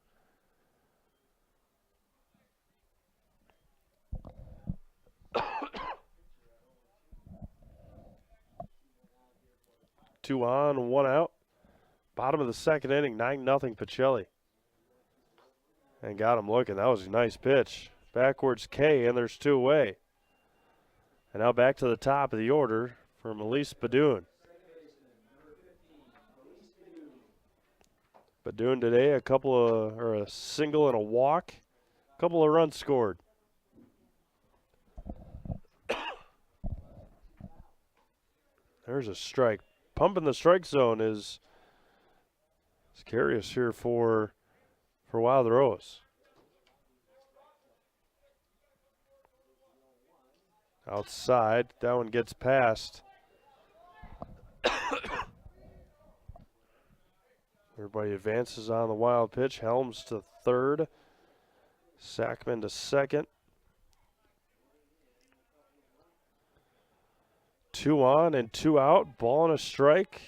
Two on, one out. Bottom of the second inning, 9-0 Pacelli. And got him looking. That was a nice pitch. Backwards K, and there's two away. And now back to the top of the order for Elise Badoon. Badoon today, a single and a walk. A couple of runs scored. There's a strike. Pumping the strike zone is Zacharias here for Wild Rose. Outside, that one gets past. Everybody advances on the wild pitch. Helms to third. Sackman to second. 2 on and 2 out. Ball and a strike.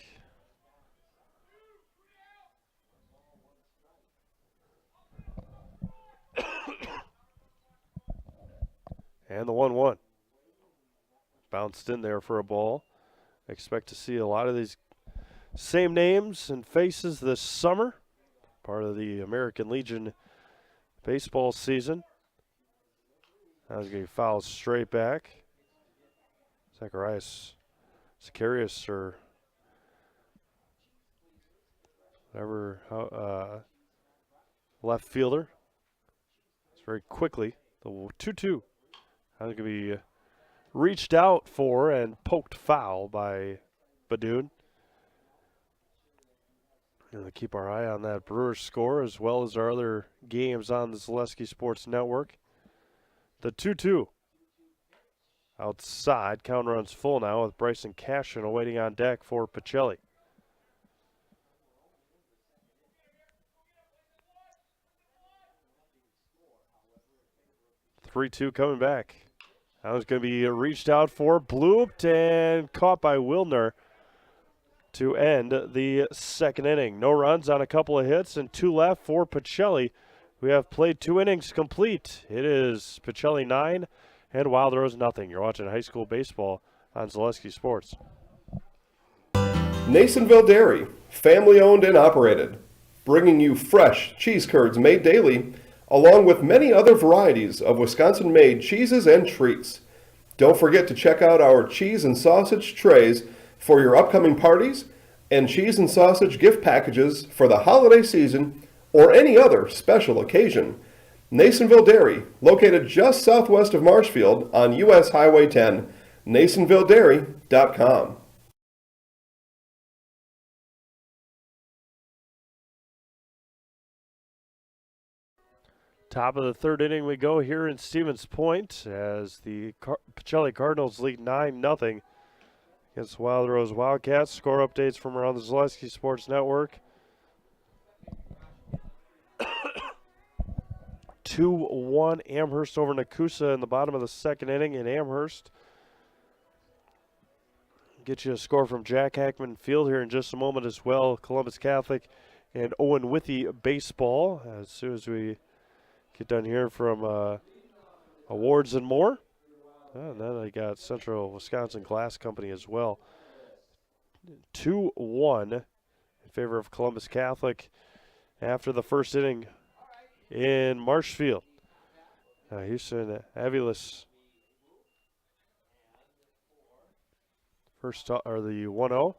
And the 1-1. Bounced in there for a ball. Expect to see a lot of these same names and faces this summer. Part of the American Legion baseball season. That was going to be fouled straight back. Zacharias, or whatever, left fielder. It's very quickly. The 2-2. That's going to be reached out for and poked foul by Badoon. Going to keep our eye on that Brewers score as well as our other games on the Zaleski Sports Network. The 2-2. Outside, count runs full now with Bryson Cashin awaiting on deck for Pacelli. (3-2) coming back. That was going to be reached out for, blooped, and caught by Wilner to end the second inning. No runs on a couple of hits and 2 left for Pacelli. We have played 2 innings complete. It is Pacelli 9 and Wild Rose nothing. You're watching high school baseball on Zaleski Sports. Nasonville Dairy, family owned and operated, bringing you fresh cheese curds made daily, along with many other varieties of Wisconsin-made cheeses and treats. Don't forget to check out our cheese and sausage trays for your upcoming parties and cheese and sausage gift packages for the holiday season or any other special occasion. Nasonville Dairy, located just southwest of Marshfield on US Highway 10, NasonvilleDairy.com. Top of the third inning we go here in Stevens Point as the Pacelli Cardinals lead 9-0 against Wild Rose Wildcats. Score updates from around the Zaleski Sports Network. 2-1 Amherst over Nakusa in the bottom of the second inning, and Amherst get you a score from Jack Hackman Field here in just a moment as well. Columbus Catholic and Owen Withy baseball as soon as we get done here from awards and more. And then I got Central Wisconsin Glass Company as well. 2-1 in favor of Columbus Catholic after the first inning in Marshfield. Houston Aviles first, or the 1-0.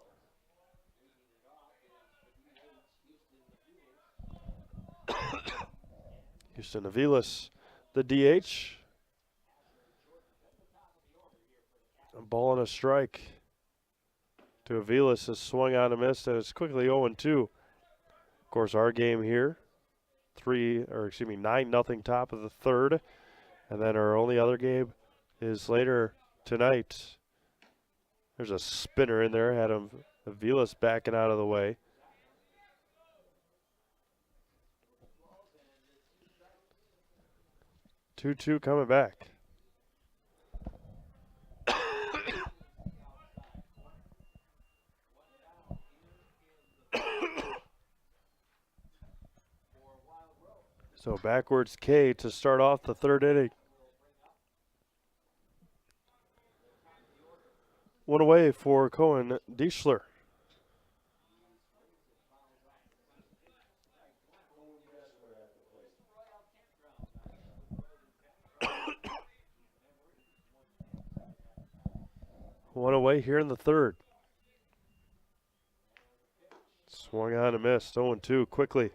Houston Aviles, the DH. A ball and a strike to Aviles is swung on and missed, and it's quickly 0-2. Of course, our game here, 9-0 top of the third. And then our only other game is later tonight. There's a spinner in there, had Aviles backing out of the way. (2-2) coming back. So backwards K to start off the third inning. One away for Cohen Dieschler. One away here in the third. Swung on and missed. 0-2 quickly.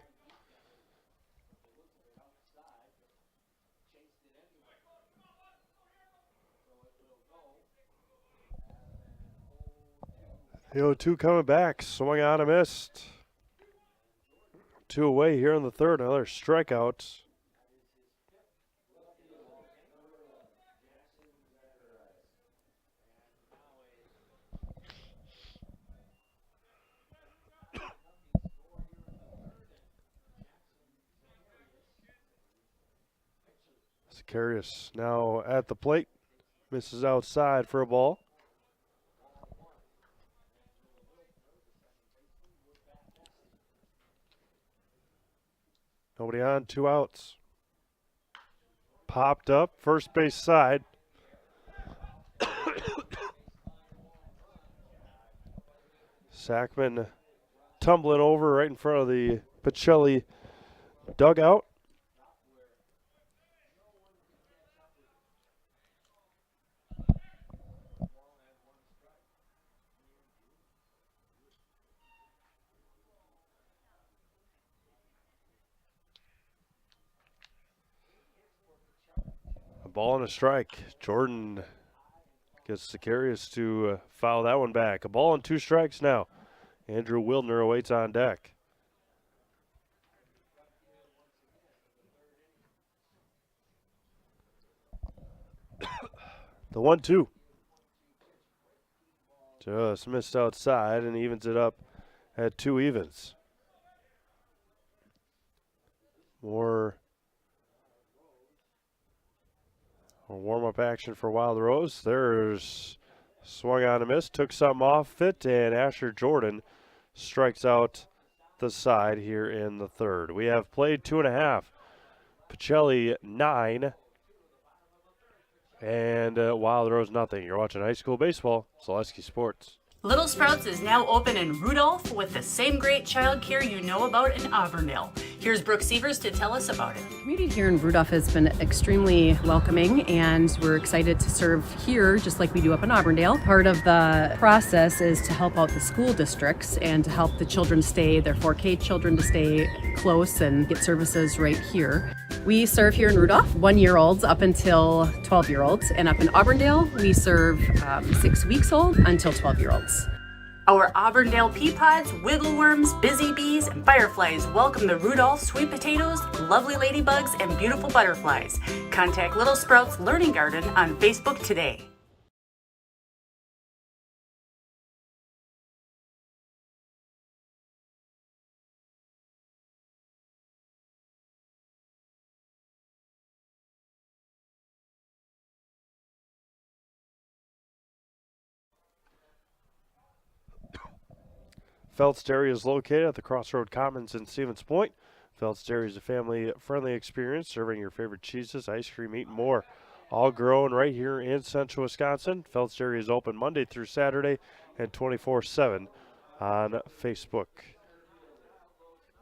The 0-2 coming back. Swung on and missed. 2 away here in the third. Another strikeout. Zacharias now at the plate. Misses outside for a ball. Nobody on, 2 outs. Popped up, first base side. Sackman tumbling over right in front of the Pacelli dugout. A ball and a strike. Jordan gets Zacharias to foul that one back. A ball and 2 strikes now. Andrew Wildner awaits on deck. The 1-2. Just missed outside and evens it up at 2 evens. More warm-up action for Wild Rose. There's swung on a miss, took something off it, and Asher Jordan strikes out the side here in the third. We have played 2.5. Pacelli 9. And Wild Rose nothing. You're watching high school baseball, Zaleski Sports. Little Sprouts is now open in Rudolph with the same great child care you know about in Auburndale. Here's Brooke Sievers to tell us about it. The community here in Rudolph has been extremely welcoming, and we're excited to serve here just like we do up in Auburndale. Part of the process is to help out the school districts and to help the children stay, their 4K children to stay close and get services right here. We serve here in Rudolph 1-year-olds up until 12-year-olds, and up in Auburndale we serve 6 weeks old until 12-year-olds. Our Auburndale pea pods, wiggleworms, busy bees, and fireflies welcome the Rudolph sweet potatoes, lovely ladybugs, and beautiful butterflies. Contact Little Sprouts Learning Garden on Facebook today. Phelps Dairy is located at the Crossroad Commons in Stevens Point. Phelps Dairy is a family-friendly experience serving your favorite cheeses, ice cream, meat, and more. All grown right here in central Wisconsin. Phelps Dairy is open Monday through Saturday and 24/7 on Facebook.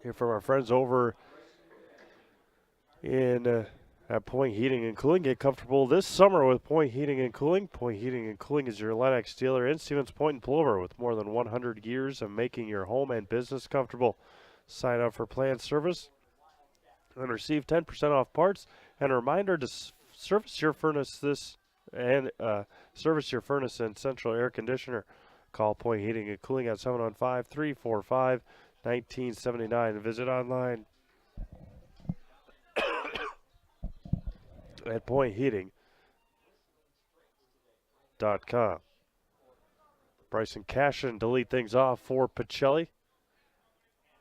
Here from our friends over in at Point Heating and Cooling. Get comfortable this summer with Point Heating and Cooling. Point Heating and Cooling is your Lennox dealer in Stevens Point and Plover with more than 100 years of making your home and business comfortable. Sign up for planned service and receive 10% off parts. And a reminder to service your furnace and central air conditioner. Call Point Heating and Cooling at 715-345-1979 and visit online at pointheating.com. Bryson Cashin to lead things off for Pacelli.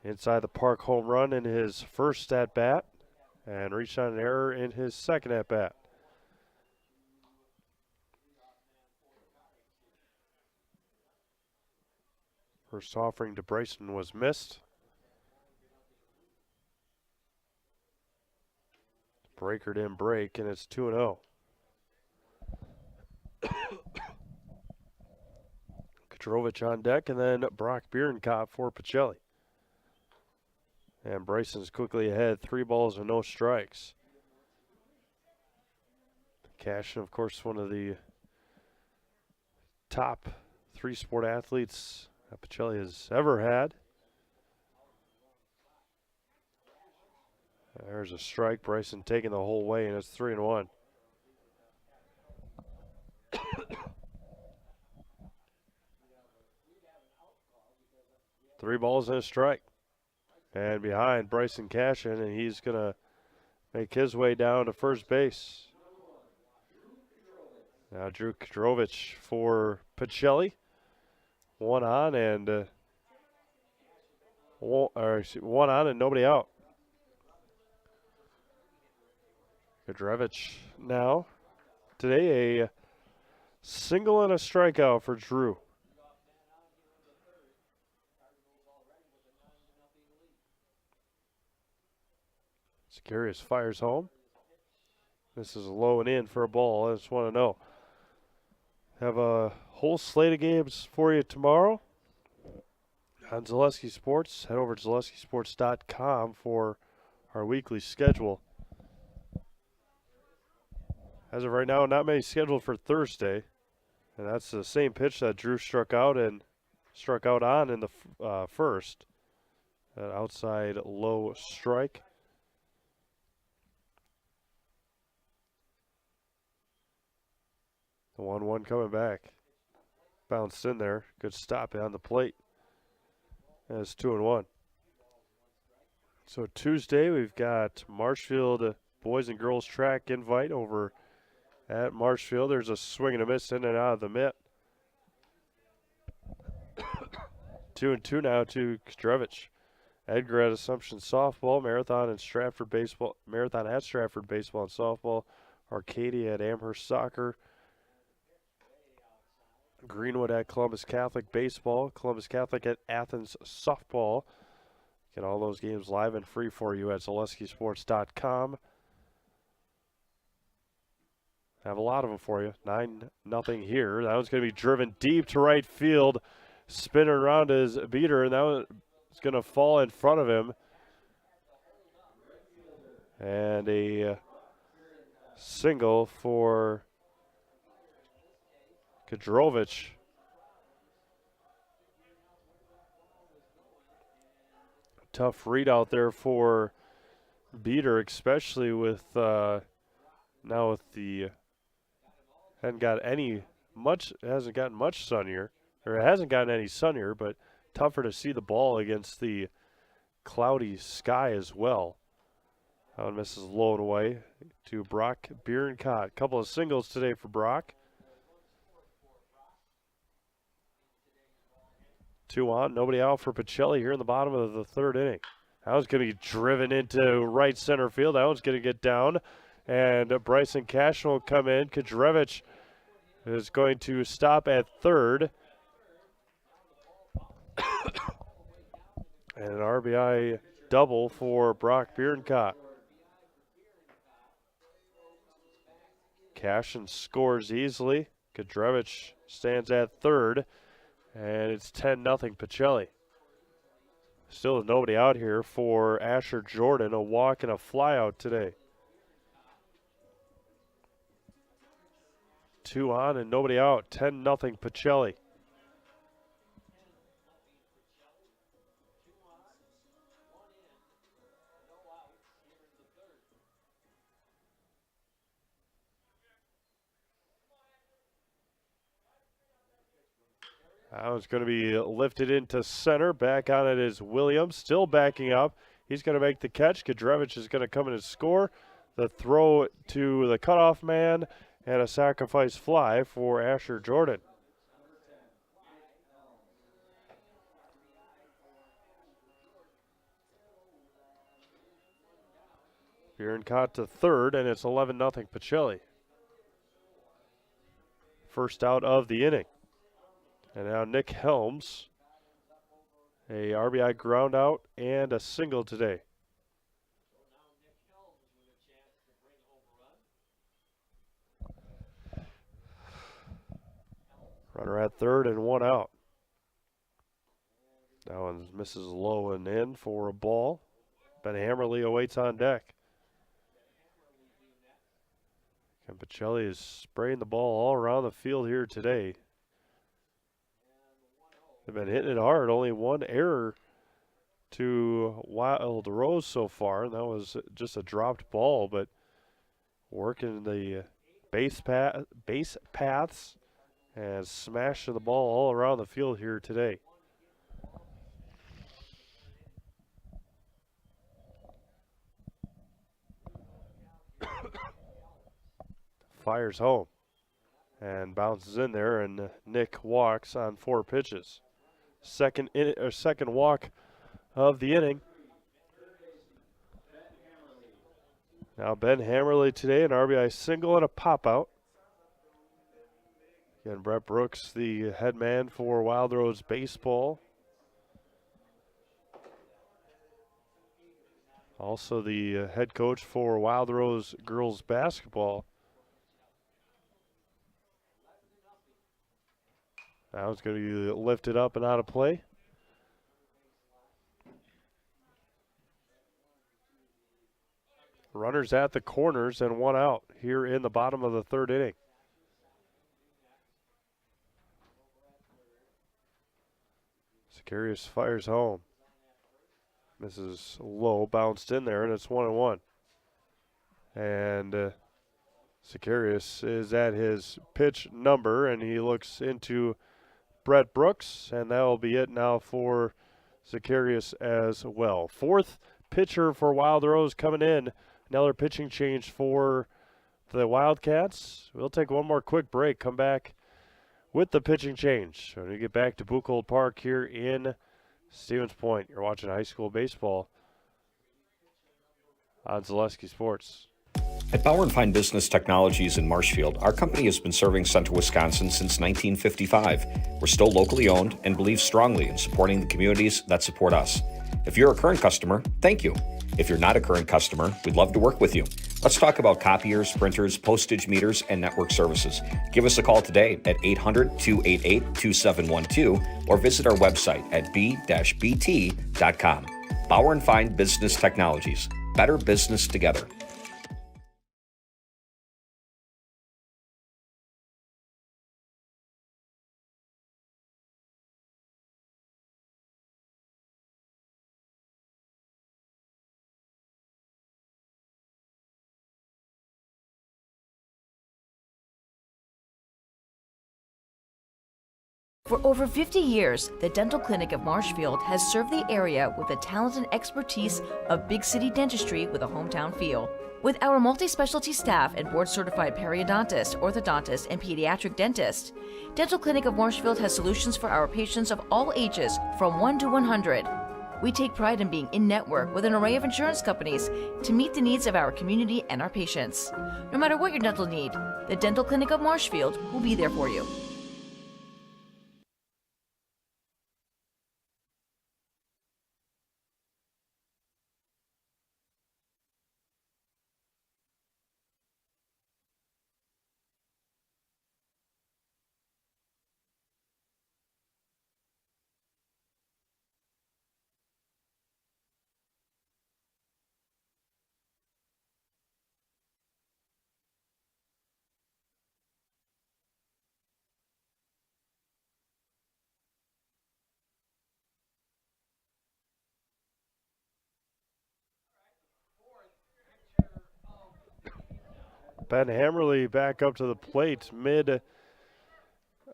Inside the park home run in his first at-bat and reached on an error in his second at-bat. First offering to Bryson was missed. Breaker didn't break, and it's 2-0. Katrovich on deck, and then Brock Bierenkopf for Pacelli. And Bryson's quickly ahead, 3 balls and no strikes. Cashin, of course, one of the top 3 sport athletes that Pacelli has ever had. There's a strike. Bryson taking the whole way, and it's 3-1. Three balls and a strike. And behind Bryson Cashin, and he's going to make his way down to first base. Now Drew Kadrovich for Pacelli. One on and nobody out. Kudrevich now. Today a single and a strikeout for Drew. Zacharias fires home. This is low and in for a ball. I just want to know. Have a whole slate of games for you tomorrow on Zaleski Sports. Head over to ZaleskiSports.com for our weekly schedule. As of right now, not many scheduled for Thursday. And that's the same pitch that Drew struck out on in the first. That outside low strike. The 1-1 coming back. Bounced in there. Good stop on the plate. And it's 2-1. So Tuesday we've got Marshfield boys and girls track invite over at Marshfield. There's a swing and a miss in and out of the mitt. 2-2 now to Kudrevich. Edgar at Assumption softball, Marathon at Stratford baseball and softball, Arcadia at Amherst soccer, Greenwood at Columbus Catholic baseball, Columbus Catholic at Athens softball. Get all those games live and free for you at ZaleskiSports.com. Have a lot of them for you. 9-0 here. That one's going to be driven deep to right field. Spinning around his beater, and that one's going to fall in front of him. And a single for Kudrevich. Tough read out there for beater, especially with now with the hasn't gotten much sunnier, or it hasn't gotten any sunnier, but tougher to see the ball against the cloudy sky as well. That one misses low and away to Brock Bierencott. A couple of singles today for Brock. 2 on, nobody out for Pacelli here in the bottom of the third inning. That one's going to be driven into right center field. That one's going to get down. And Bryson Cash will come in. Kudrevich is going to stop at third. And an RBI double for Brock Bierencott. Cashin scores easily. Kudrevich stands at third. And it's 10-0 Pacelli. Still nobody out here for Asher Jordan. A walk and a flyout today. 2 on and nobody out. 10-0 Pacelli. That one's going to be lifted into center. Back on it is Williams, still backing up. He's going to make the catch. Kudrevich is going to come in and score. The throw to the cutoff man and a sacrifice fly for Asher Jordan. Bierencott to third, and it's 11-0 Pacelli. First out of the inning. And now Nick Helms, a RBI ground out and a single today. Runner at third and 1 out. That one misses low and in for a ball. Ben Hammerly awaits on deck. And Pacelli is spraying the ball all around the field here today. They've been hitting it hard. Only one error to Wild Rose so far, and that was just a dropped ball, but working the base paths and smashing the ball all around the field here today. Fires home and bounces in there, and Nick walks on 4 pitches. Second walk of the inning. Now Ben Hammerly today, an RBI single and a pop-out. Again, Brett Brooks, the head man for Wild Rose Baseball. Also the head coach for Wild Rose Girls Basketball. Now it's going to be lifted up and out of play. Runners at the corners and one out here in the bottom of the third inning. Zacharias fires home. Misses low, bounced in there, and it's 1-1. And Zacharias is at his pitch number, and he looks into Brett Brooks, and that will be it now for Zacharias as well. Fourth pitcher for Wild Rose coming in. Another pitching change for the Wildcats. We'll take one more quick break, come back with the pitching change. When we get back to Buchholz Park here in Stevens Point, you're watching high school baseball on Zaleski Sports. At Bauer & Fine Business Technologies in Marshfield, our company has been serving Central Wisconsin since 1955. We're still locally owned and believe strongly in supporting the communities that support us. If you're a current customer, thank you. If you're not a current customer, we'd love to work with you. Let's talk about copiers, printers, postage meters, and network services. Give us a call today at 800-288-2712 or visit our website at b-bt.com. Bauer & Fine Business Technologies. Better business together. For over 50 years, the Dental Clinic of Marshfield has served the area with the talent and expertise of big city dentistry with a hometown feel. With our multi-specialty staff and board-certified periodontist, orthodontist, and pediatric dentist, Dental Clinic of Marshfield has solutions for our patients of all ages from 1 to 100. We take pride in being in-network with an array of insurance companies to meet the needs of our community and our patients. No matter what your dental need, the Dental Clinic of Marshfield will be there for you. Ben Hammerly back up to the plate mid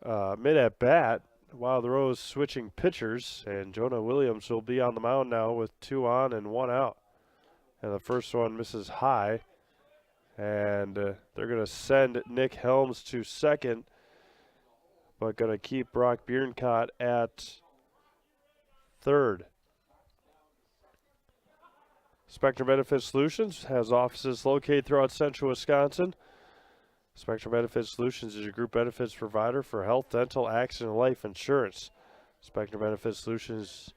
at bat. Wild Rose switching pitchers, and Jonah Williams will be on the mound now with 2 on and 1 out. And the first one misses high, and they're going to send Nick Helms to second, but going to keep Brock Bierncott at third. Spectrum Benefit Solutions has offices located throughout central Wisconsin. Spectrum Benefit Solutions is your group benefits provider for health, dental, accident, and life insurance. Spectrum Benefit Solutions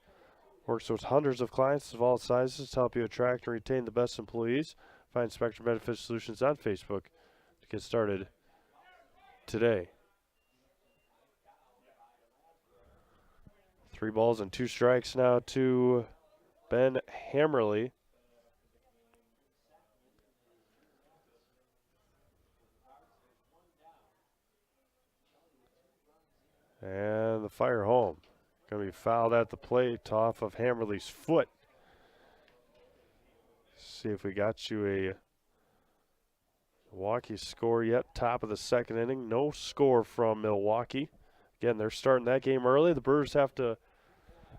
works with hundreds of clients of all sizes to help you attract and retain the best employees. Find Spectrum Benefit Solutions on Facebook to get started today. 3 balls and 2 strikes now to Ben Hammerly. And the fire home. Going to be fouled at the plate off of Hammerly's foot. See if we got you a Milwaukee score yet. Top of the second inning. No score from Milwaukee. Again, they're starting that game early. The Brewers have to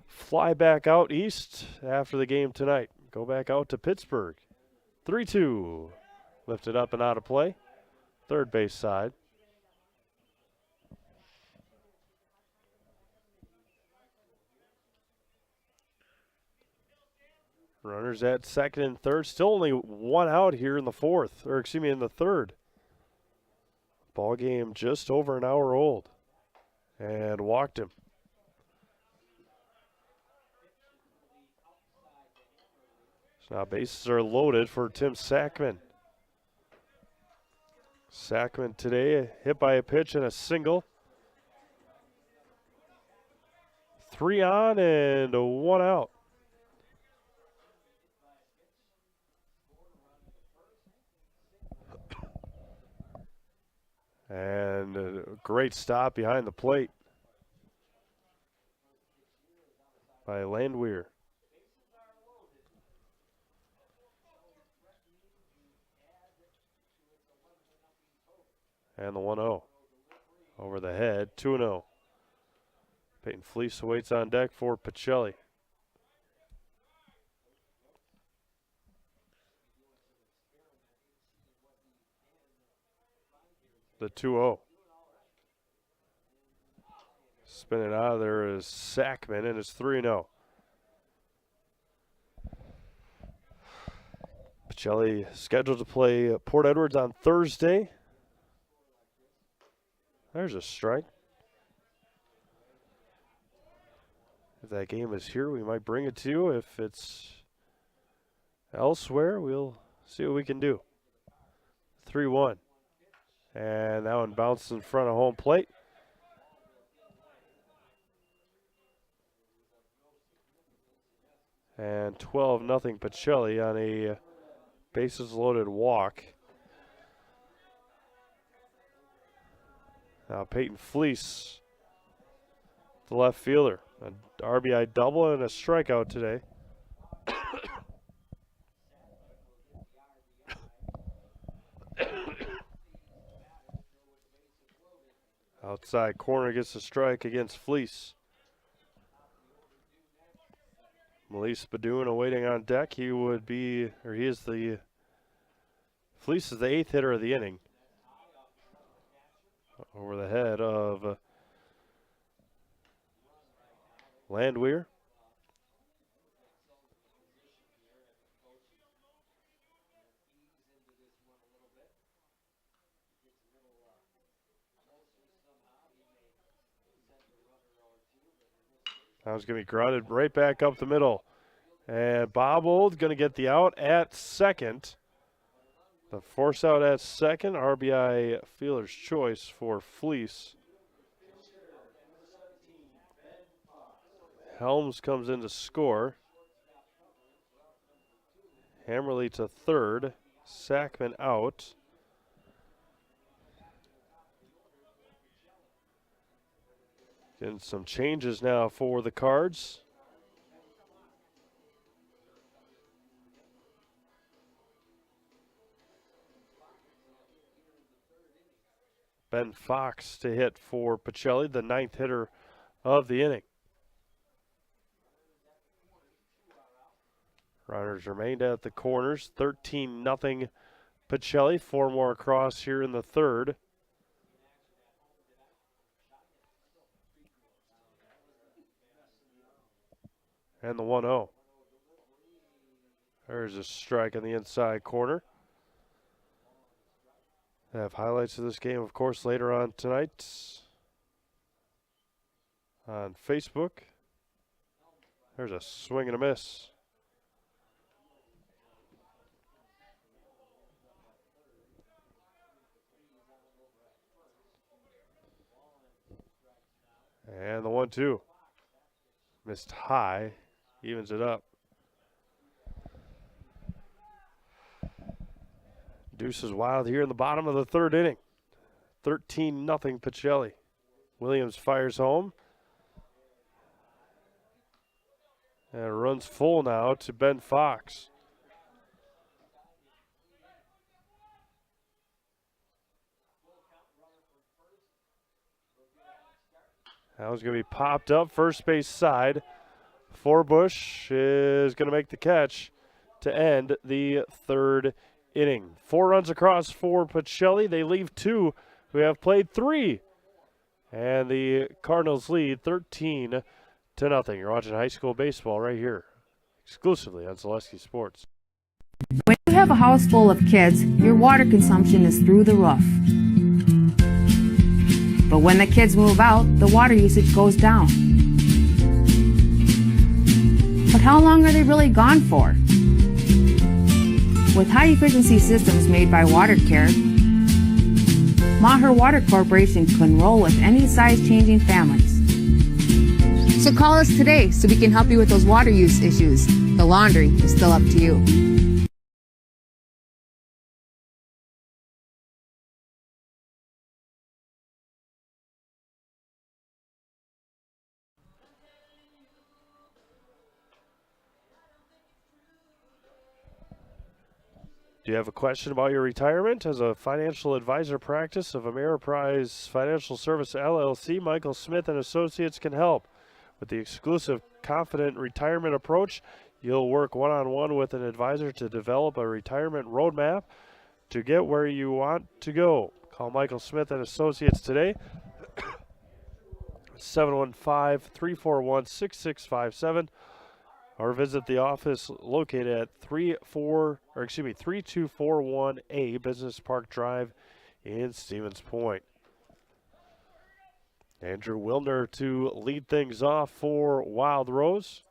fly back out east after the game tonight. Go back out to Pittsburgh. 3-2. Lifted up and out of play. Third base side. Runners at second and third. Still only one out here in the fourth, or excuse me, in the third. Ball game just over an hour old. And walked him. So now bases are loaded for Tim Sackman. Sackman today hit by a pitch and a single. 3 on and 1 out. And a great stop behind the plate by Landwehr. And the 1-0 over the head, 2-0. Peyton Fleece awaits on deck for Pacelli. The 2-0. Spinning out of there is Sackman, and it's 3-0. Pacelli scheduled to play Port Edwards on Thursday. There's a strike. If that game is here, we might bring it to you. If it's elsewhere, we'll see what we can do. 3-1. And that one bounced in front of home plate. And 12-0 Pacelli on a bases-loaded walk. Now Peyton Fleece, the left fielder. An RBI double and a strikeout today. Outside corner gets a strike against Fleece. Melise Badoon awaiting on deck. He would be, or he is the, Fleece is the 8th hitter of the inning. Over the head of Landwehr. That was going to be grounded right back up the middle. And Bobbold going to get the out at second. The force out at second, RBI fielder's choice for Fleece. Helms comes in to score. Hammerly to third. Sackman out. Getting some changes now for the Cards. Ben Fox to hit for Pacelli, the 9th hitter of the inning. Runners remained at the corners. 13-0 Pacelli. 4 more across here in the third. And the 1-0. There's a strike in the inside corner. I have highlights of this game, of course, later on tonight on Facebook. There's a swing and a miss. And the 1-2. Missed high. Evens it up. Deuce is wild here in the bottom of the third inning. 13-0 Pacelli. Williams fires home. And runs full now to Ben Fox. That was going to be popped up first base side. Forbush is going to make the catch to end the third inning. 4 runs across for Pacelli. They leave 2 who have played 3. And the Cardinals lead 13-0. You're watching high school baseball right here. exclusively on Zaleski Sports. When you have a house full of kids, your water consumption is through the roof. But when the kids move out, the water usage goes down. But how long are they really gone for? With high-efficiency systems made by WaterCare, Maher Water Corporation can roll with any size-changing families. So call us today so we can help you with those water use issues. The laundry is still up to you. Do you have a question about your retirement? As a financial advisor practice of Ameriprise Financial Service LLC, Michael Smith and Associates can help. With the exclusive Confident Retirement Approach, you'll work one-on-one with an advisor to develop a retirement roadmap to get where you want to go. Call Michael Smith and Associates today, 715-341-6657. Or visit the office located at 3241A Business Park Drive in Stevens Point. Andrew Wilner to lead things off for Wild Rose.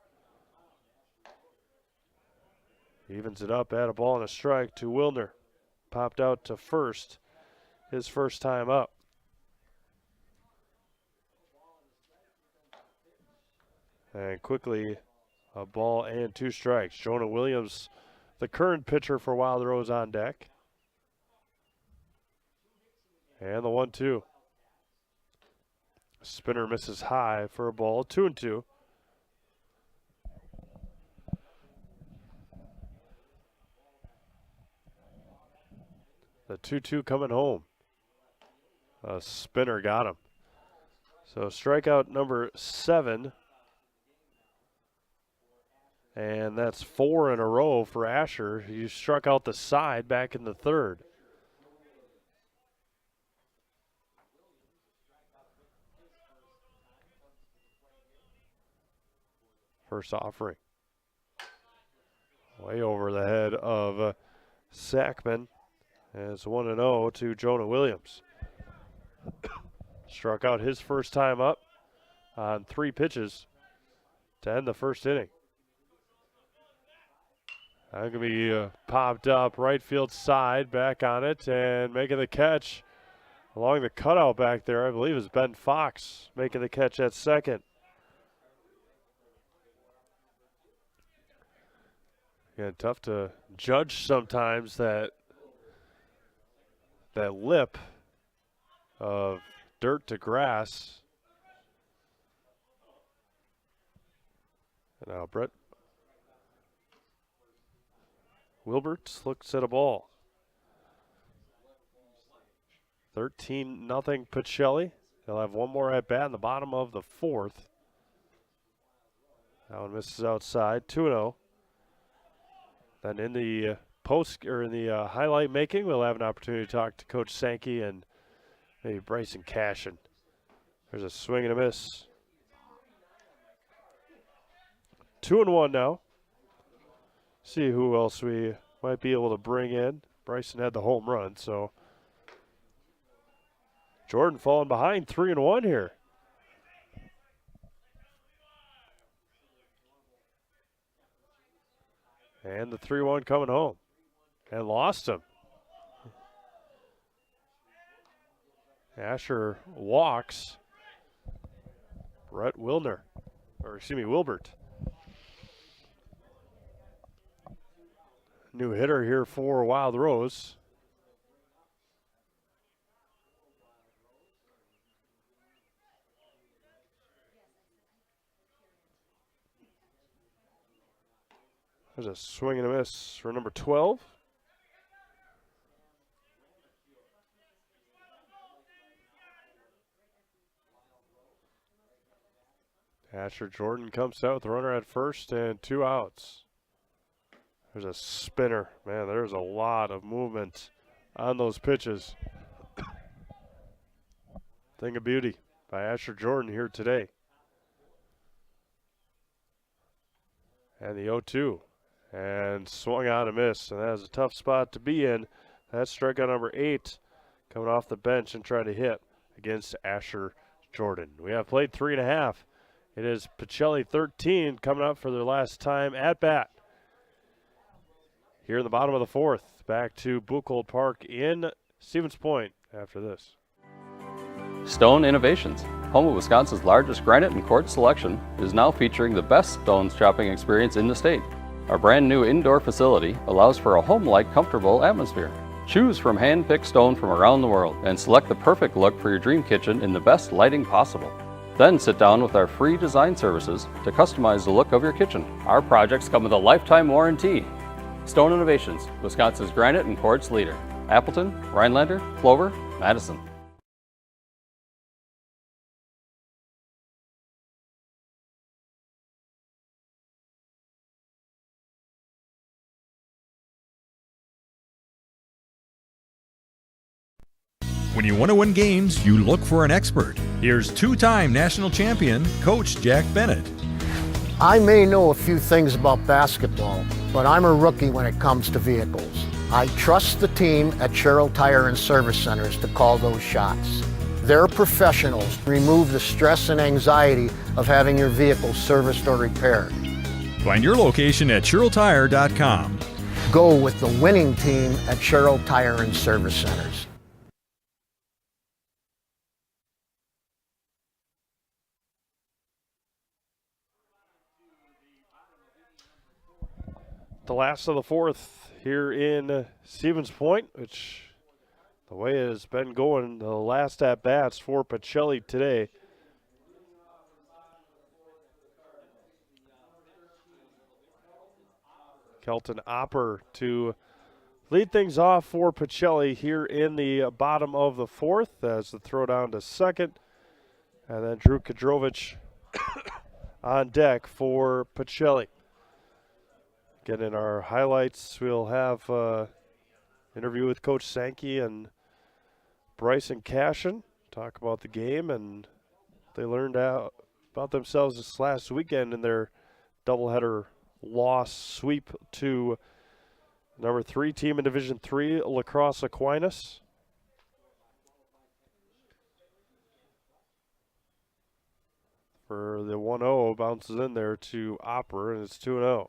Evens it up at a ball and a strike to Wilner. Popped out to first, his first time up. And quickly, a ball and 2 strikes. Jonah Williams, the current pitcher for Wild Rose, on deck. And the 1-2. Spinner misses high for a ball, 2-2. The 2-2 coming home. A spinner got him. So strikeout number 7. And that's 4 in a row for Asher. He struck out the side back in the 3rd. First offering. Way over the head of Sackman. And it's 1-0 to Jonah Williams. Struck out his first time up on 3 pitches to end the first inning. That can be popped up right field side, back on it, and making the catch along the cutout back there, I believe, is Ben Fox making the catch at second. Yeah, tough to judge sometimes that lip of dirt to grass. And now Brett Wilbert looks at a ball. 13-0 Pacelli. They'll have one more at bat in the bottom of the 4th. That one misses outside. 2-0. Then in the highlight making, we'll have an opportunity to talk to Coach Sankey and maybe Bryson Cashin. There's a swing and a miss. 2-1 now. See who else we might be able to bring in. Bryson had the home run, so Jordan falling behind 3-1 here. And the 3-1 coming home. And lost him. Asher walks Wilbert. New hitter here for Wild Rose. There's a swing and a miss for number 12. Asher Jordan comes out with a runner at first and 2 outs. There's a spinner. Man, there's a lot of movement on those pitches. Thing of beauty by Asher Jordan here today. And the 0-2. And swung on a miss. And that was a tough spot to be in. That's strikeout number 8 coming off the bench and trying to hit against Asher Jordan. We have played 3.5. It is Pacelli 13 coming up for their last time at bat. Here in the bottom of the 4th. Back to Buchholz Park in Stevens Point after this. Stone Innovations, home of Wisconsin's largest granite and quartz selection, is now featuring the best stones chopping experience in the state. Our brand new indoor facility allows for a home-like, comfortable atmosphere. Choose from hand-picked stone from around the world and select the perfect look for your dream kitchen in the best lighting possible. Then sit down with our free design services to customize the look of your kitchen. Our projects come with a lifetime warranty. Stone Innovations, Wisconsin's granite and quartz leader. Appleton, Rhinelander, Clover, Madison. When you want to win games, you look for an expert. Here's two-time national champion, Coach Jack Bennett. I may know a few things about basketball, but I'm a rookie when it comes to vehicles. I trust the team at Sherrill Tire and Service Centers to call those shots. They're professionals. Remove the stress and anxiety of having your vehicle serviced or repaired. Find your location at SherrillTire.com. Go with the winning team at Sherrill Tire and Service Centers. The last of the 4th here in Stevens Point, which the way it has been going, the last at-bats for Pacelli today. Kelton Opper to lead things off for Pacelli here in the bottom of the 4th as the throw down to second. And then Drew Kadrovich on deck for Pacelli. Again, in our highlights, we'll have an interview with Coach Sankey and Bryson Cashin, talk about the game, and they learned out about themselves this last weekend in their doubleheader loss sweep to number 3 team in Division III, La Crosse Aquinas. For the 1-0, bounces in there to Opper, and it's 2-0.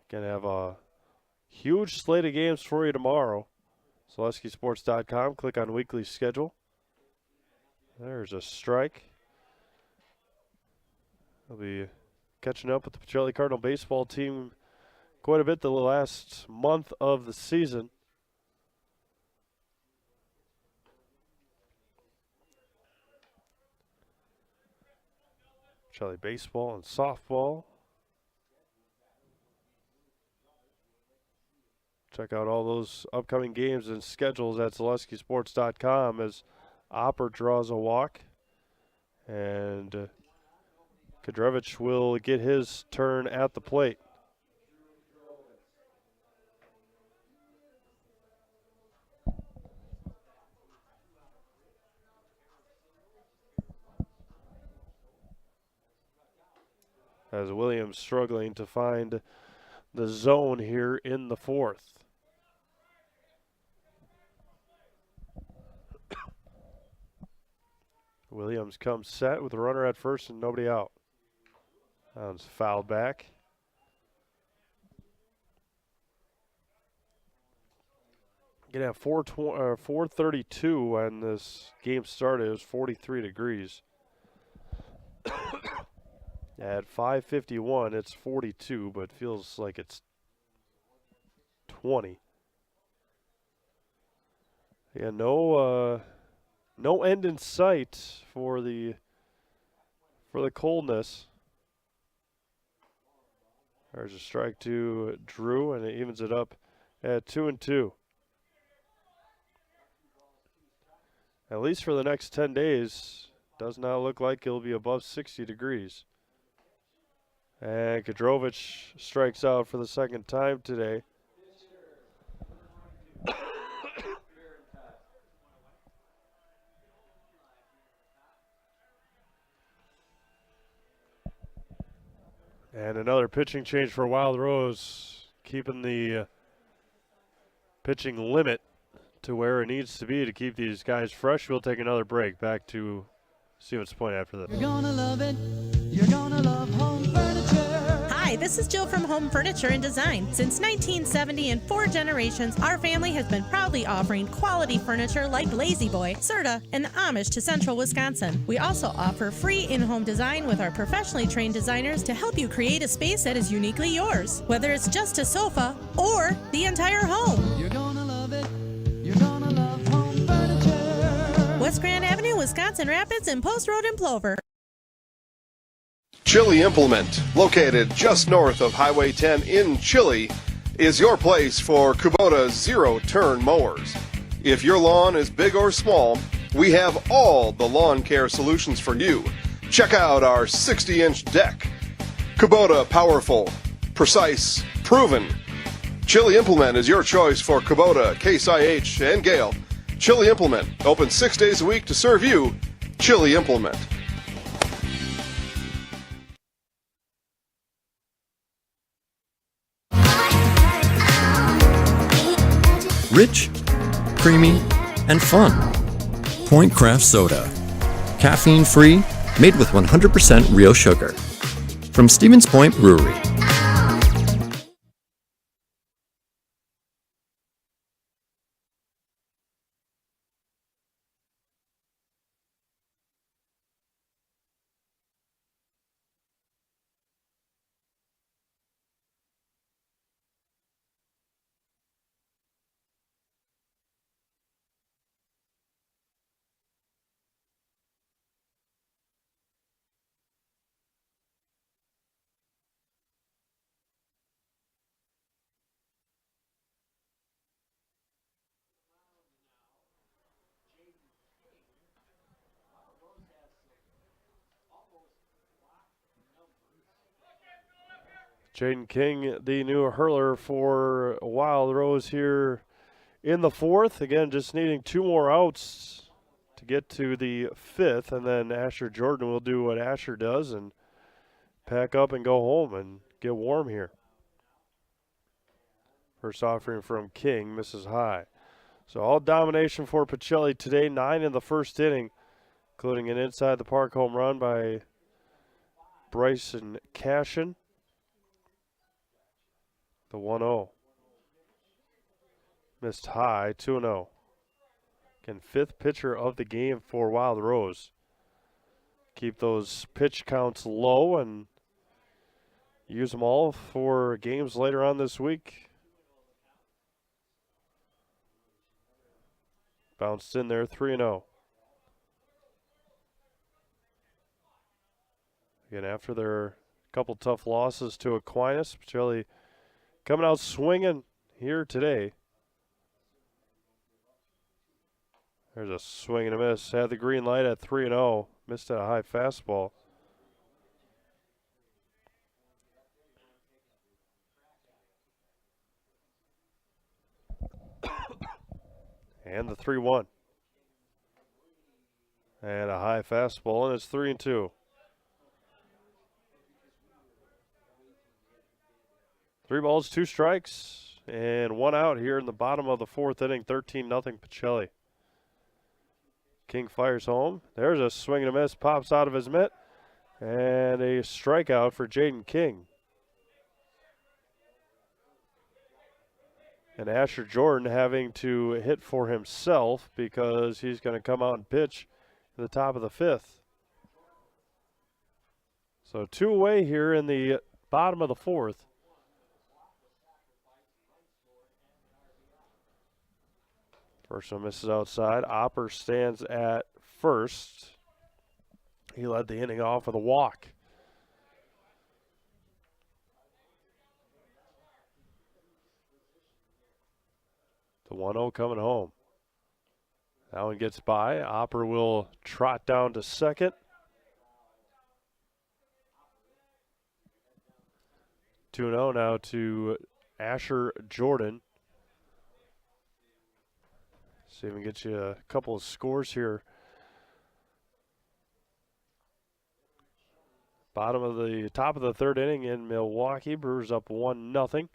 Going to have a huge slate of games for you tomorrow. SaleskiSports.com. Click on weekly schedule. There's a strike. I'll be catching up with the Pacelli Cardinal baseball team quite a bit the last month of the season. Pacelli baseball and softball. Check out all those upcoming games and schedules at SaleskiSports.com as Opper draws a walk. And Kadrovich will get his turn at the plate. As Williams struggling to find the zone here in the 4th. Williams comes set with a runner at first and nobody out. That one's fouled back. Gonna have 4:32 when this game started. It was 43 degrees. At 5:51, it's 42, but feels like it's 20. Yeah, no end in sight for the coldness. There's a strike to Drew, and it evens it up at 2-2. At least for the next 10 days, does not look like it'll be above 60 degrees. And Kadrovich strikes out for the second time today. And another pitching change for Wild Rose, keeping the pitching limit to where it needs to be to keep these guys fresh. We'll take another break. Back to Stevens Point after this. You're gonna love it. You're gonna love home furniture. Hi, this is Jill from Home Furniture and Design. Since 1970 and 4 generations, our family has been proudly offering quality furniture like Lazy Boy, Serta, and the Amish to Central Wisconsin. We also offer free in-home design with our professionally trained designers to help you create a space that is uniquely yours, whether it's just a sofa or the entire home. You're gonna love it. You're gonna love home furniture. West Grand Avenue, Wisconsin Rapids, and Post Road in Plover. Chili Implement, located just north of Highway 10 in Chili, is your place for Kubota zero-turn mowers. If your lawn is big or small, we have all the lawn care solutions for you. Check out our 60-inch deck. Kubota powerful, precise, proven. Chili Implement is your choice for Kubota, Case IH, and Gale. Chili Implement, open 6 days a week to serve you. Chili Implement. Rich, creamy, and fun. Point Craft Soda. Caffeine free, made with 100% real sugar. From Stevens Point Brewery. Jaden King, the new hurler for Wild Rose here in the fourth. Again, just needing 2 more outs to get to the 5th, and then Asher Jordan will do what Asher does and pack up and go home and get warm here. First offering from King, misses high. So all domination for Pacelli today, 9 in the first inning, including an inside the park home run by Bryson Cashin. The 1-0. Missed high, 2-0. Again, 5th pitcher of the game for Wild Rose. Keep those pitch counts low and use them all for games later on this week. Bounced in there, 3-0. Again, after their couple tough losses to Aquinas, Pacelli coming out swinging here today. There's a swing and a miss. Had the green light at 3-0. Missed at a high fastball. And the 3-1. And a high fastball, and it's 3-2. 3 balls, 2 strikes, and 1 out here in the bottom of the 4th inning, 13-0 Pacelli. King fires home. There's a swing and a miss, pops out of his mitt, and a strikeout for Jaden King. And Asher Jordan having to hit for himself because he's going to come out and pitch in the top of the 5th. So 2 away here in the bottom of the 4th. First one misses outside. Opper stands at first. He led the inning off with a walk. The 1-0 coming home. That one gets by. Opper will trot down to second. 2-0 now to Asher Jordan. See if we can get you a couple of scores here. Top of the third inning in Milwaukee. Brewers up 1-0.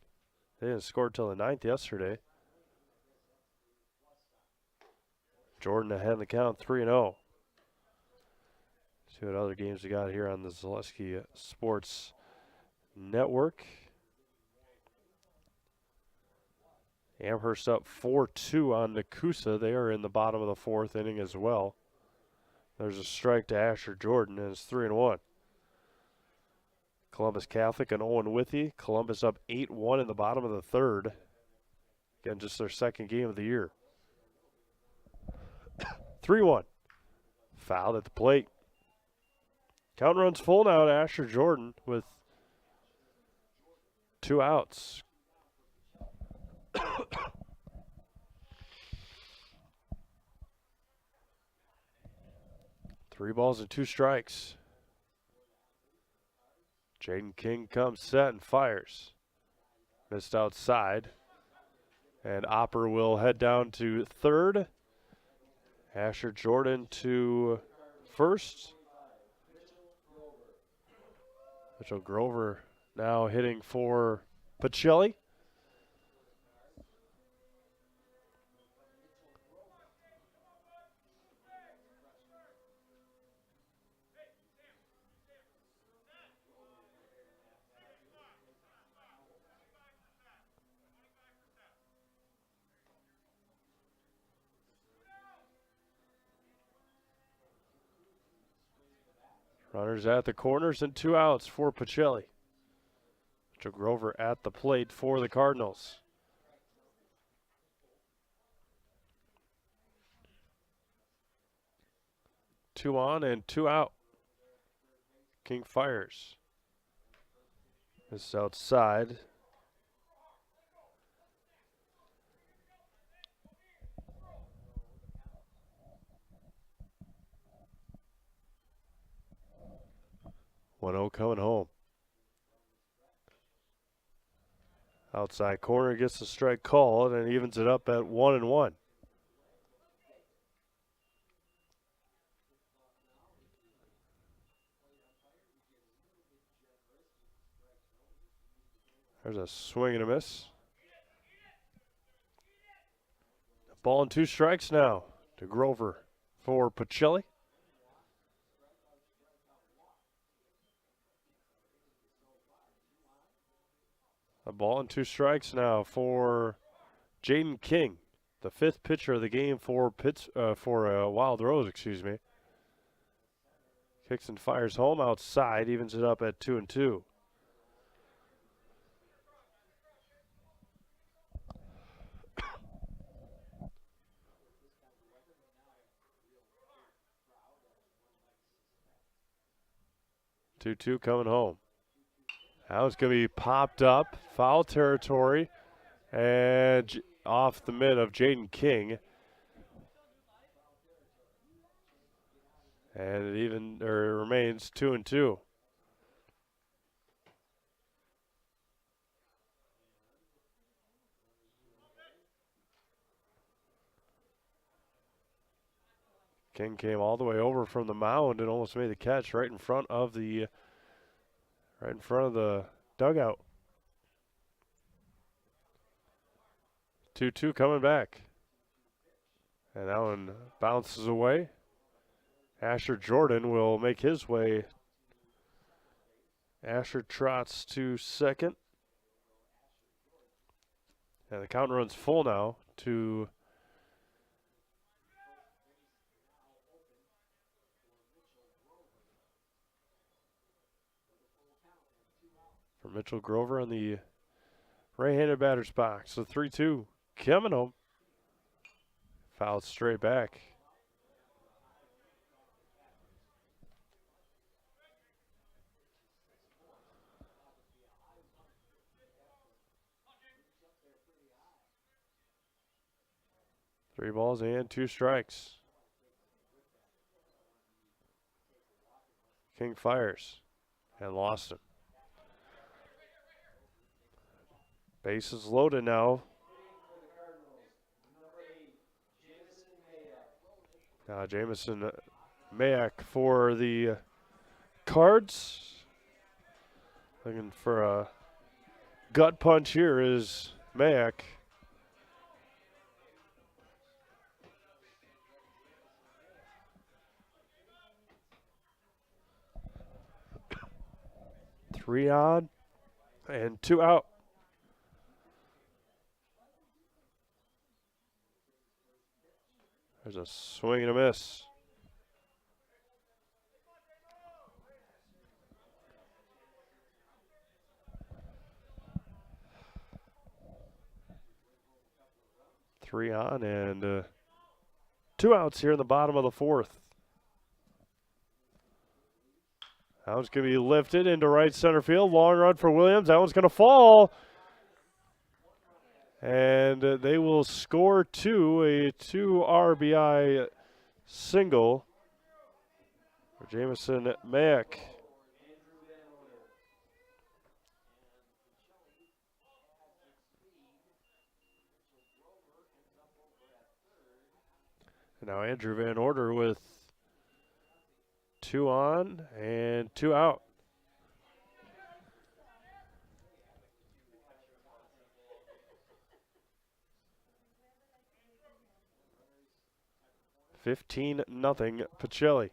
They didn't score till the 9th yesterday. Jordan ahead in the count, 3-0. See what other games we got here on the Zaleski Sports Network. Amherst up 4-2 on Nakusa. They are in the bottom of the 4th inning as well. There's a strike to Asher Jordan, and it's 3-1. Columbus Catholic and Owen Withy. Columbus up 8-1 in the bottom of the 3rd. Again, just their second game of the year. 3-1. Fouled at the plate. Count runs full now to Asher Jordan with 2 outs. 3 balls and 2 strikes. Jaden King comes set and fires. Missed outside. And Opper will head down to third. Asher Jordan to first. Mitchell Grover now hitting for Pacelli. Runners at the corners and 2 outs for Pacelli. Mitchell Grover at the plate for the Cardinals. Two on and 2 out. King fires. This is outside. One-0 coming home. Outside corner gets the strike called and evens it up at 1-1. There's a swing and a miss. Ball and 2 strikes now to Grover for Pacelli. A ball and 2 strikes now for Jaden King, the 5th pitcher of the game for Wild Rose, excuse me. Kicks and fires home outside, evens it up at 2-2. Two coming home. Now it's going to be popped up, foul territory, and off the mid of Jaden King. And it remains 2-2. King came all the way over from the mound and almost made the catch right in front of the dugout. 2-2 coming back. And that one bounces away. Asher Jordan will make his way. Asher trots to second. And the count runs full now to for Mitchell Grover on the right-handed batter's box. So 3-2 coming home. Fouled straight back. Three balls and 2 strikes. King fires and lost him. Bases loaded now. Jamison Mayak for the Cards. Looking for a gut punch here is Mack. Three on and two out. There's a swing and a miss. Three on and two outs here in the bottom of the fourth. That one's going to be lifted into right center field. Long run for Williams. That one's going to fall. And they will score two, a 2 RBI single for Jamison Mack. And now Andrew Van Order with 2 on and 2 out. $15-0 Pacelli.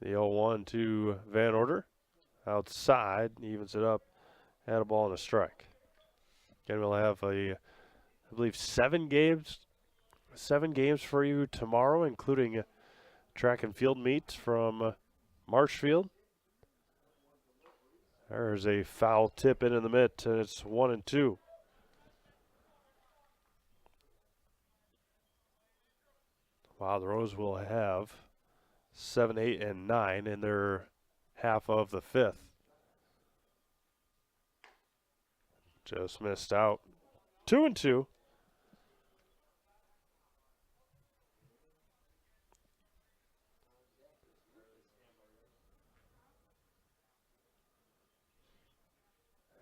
The 0-1 to Van Order. Outside, evens it up. Had a ball and a strike. Again, we'll have I believe 7 games for you tomorrow, including track and field meets from Marshfield. There's a foul tip into the mitt, and it's 1-2. Wow, the Rose will have 7, 8, and 9 in their half of the fifth. Just missed out. 2-2.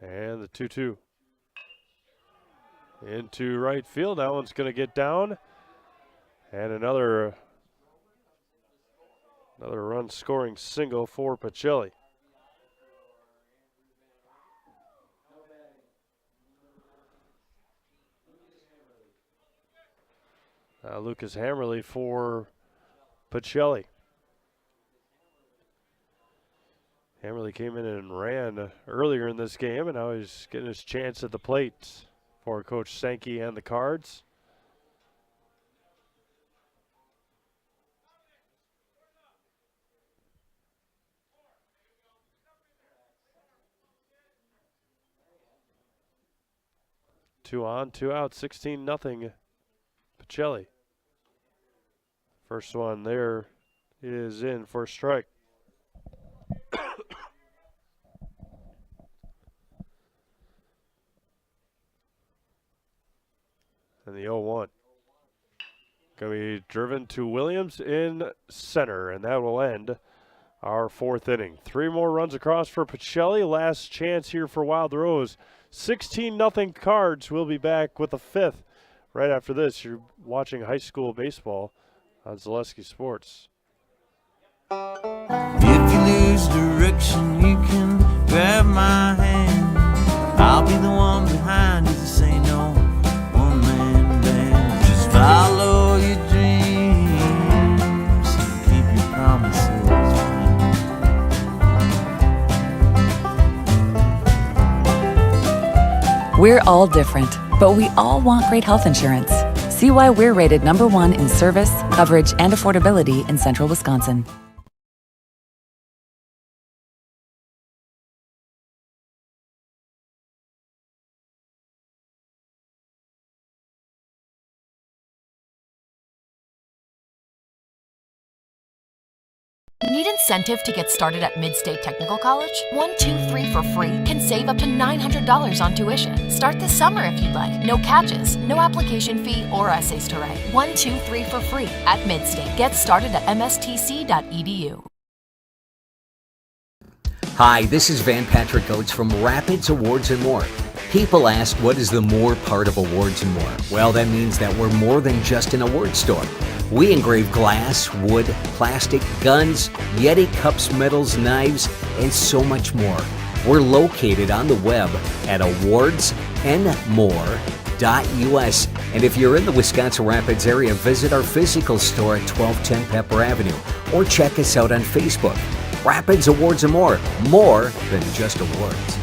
And the 2-2. Into right field. That one's going to get down. And another run scoring single for Pacelli. Lucas Hammerly for Pacelli. Hammerly came in and ran earlier in this game, and now he's getting his chance at the plate for Coach Sankey and the Cards. Two on, two out, 16-0 Pacelli. First one there is in for a strike. And the 0-1. Going to be driven to Williams in center, and that will end our fourth inning. 3 more runs across for Pacelli. Last chance here for Wild Rose. 16-0 Cards. We'll be back with the fifth right after this. You're watching high school baseball on Zaleski Sports. If you lose direction, you can grab my hand. I'll be the one behind you to say no. One man band. Just follow your dreams and keep your promises. We're all different, but we all want great health insurance. See why we're rated #1 in service, coverage, and affordability in Central Wisconsin. Need incentive to get started at Mid-State Technical College? 1, 2, 3 for free can save up to $900 on tuition. Start this summer if you'd like. No catches, no application fee or essays to write. 1, 2, 3 for free at Mid-State. Get started at mstc.edu. Hi, this is Van Patrick Oates from Rapids Awards and More. People ask, what is the more part of Awards and More? Well, that means that we're more than just an award store. We engrave glass, wood, plastic, guns, Yeti cups, medals, knives, and so much more. We're located on the web at awardsandmore.us. And if you're in the Wisconsin Rapids area, visit our physical store at 1210 Pepper Avenue or check us out on Facebook. Rapids Awards and More than just awards.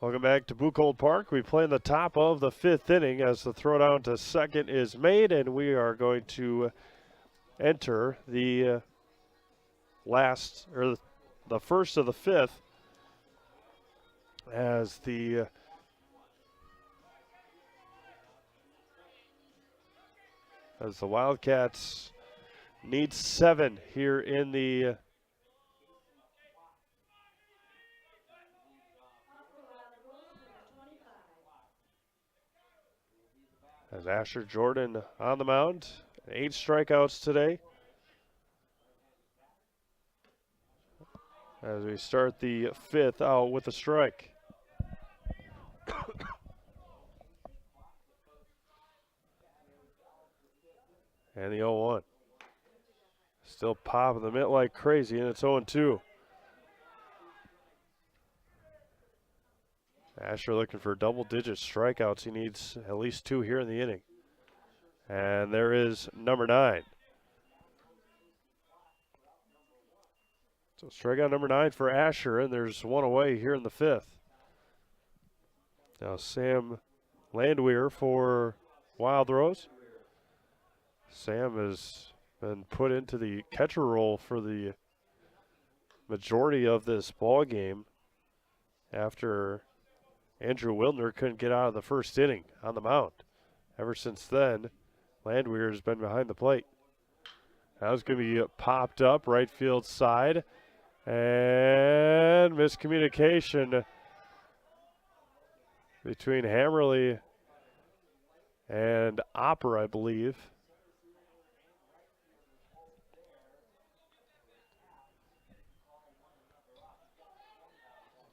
Welcome back to Buchholz Park. We play in the top of the 5th inning as the throwdown to second is made, and we are going to enter the the first of the 5th as the Wildcats need 7 here in the as Asher Jordan on the mound. 8 strikeouts today. As we start the 5th out with a strike. And the 0-1. Still popping the mitt like crazy, and it's 0-2. Asher looking for double-digit strikeouts. He needs at least 2 here in the inning. And there is number 9. So strikeout number 9 for Asher, and there's 1 away here in the 5th. Now Sam Landwehr for Wild Rose. Sam has been put into the catcher role for the majority of this ball game after Andrew Wildner couldn't get out of the first inning on the mound. Ever since then, Landwehr has been behind the plate. That was going to be popped up right field side. And miscommunication between Hammerly and Opera, I believe.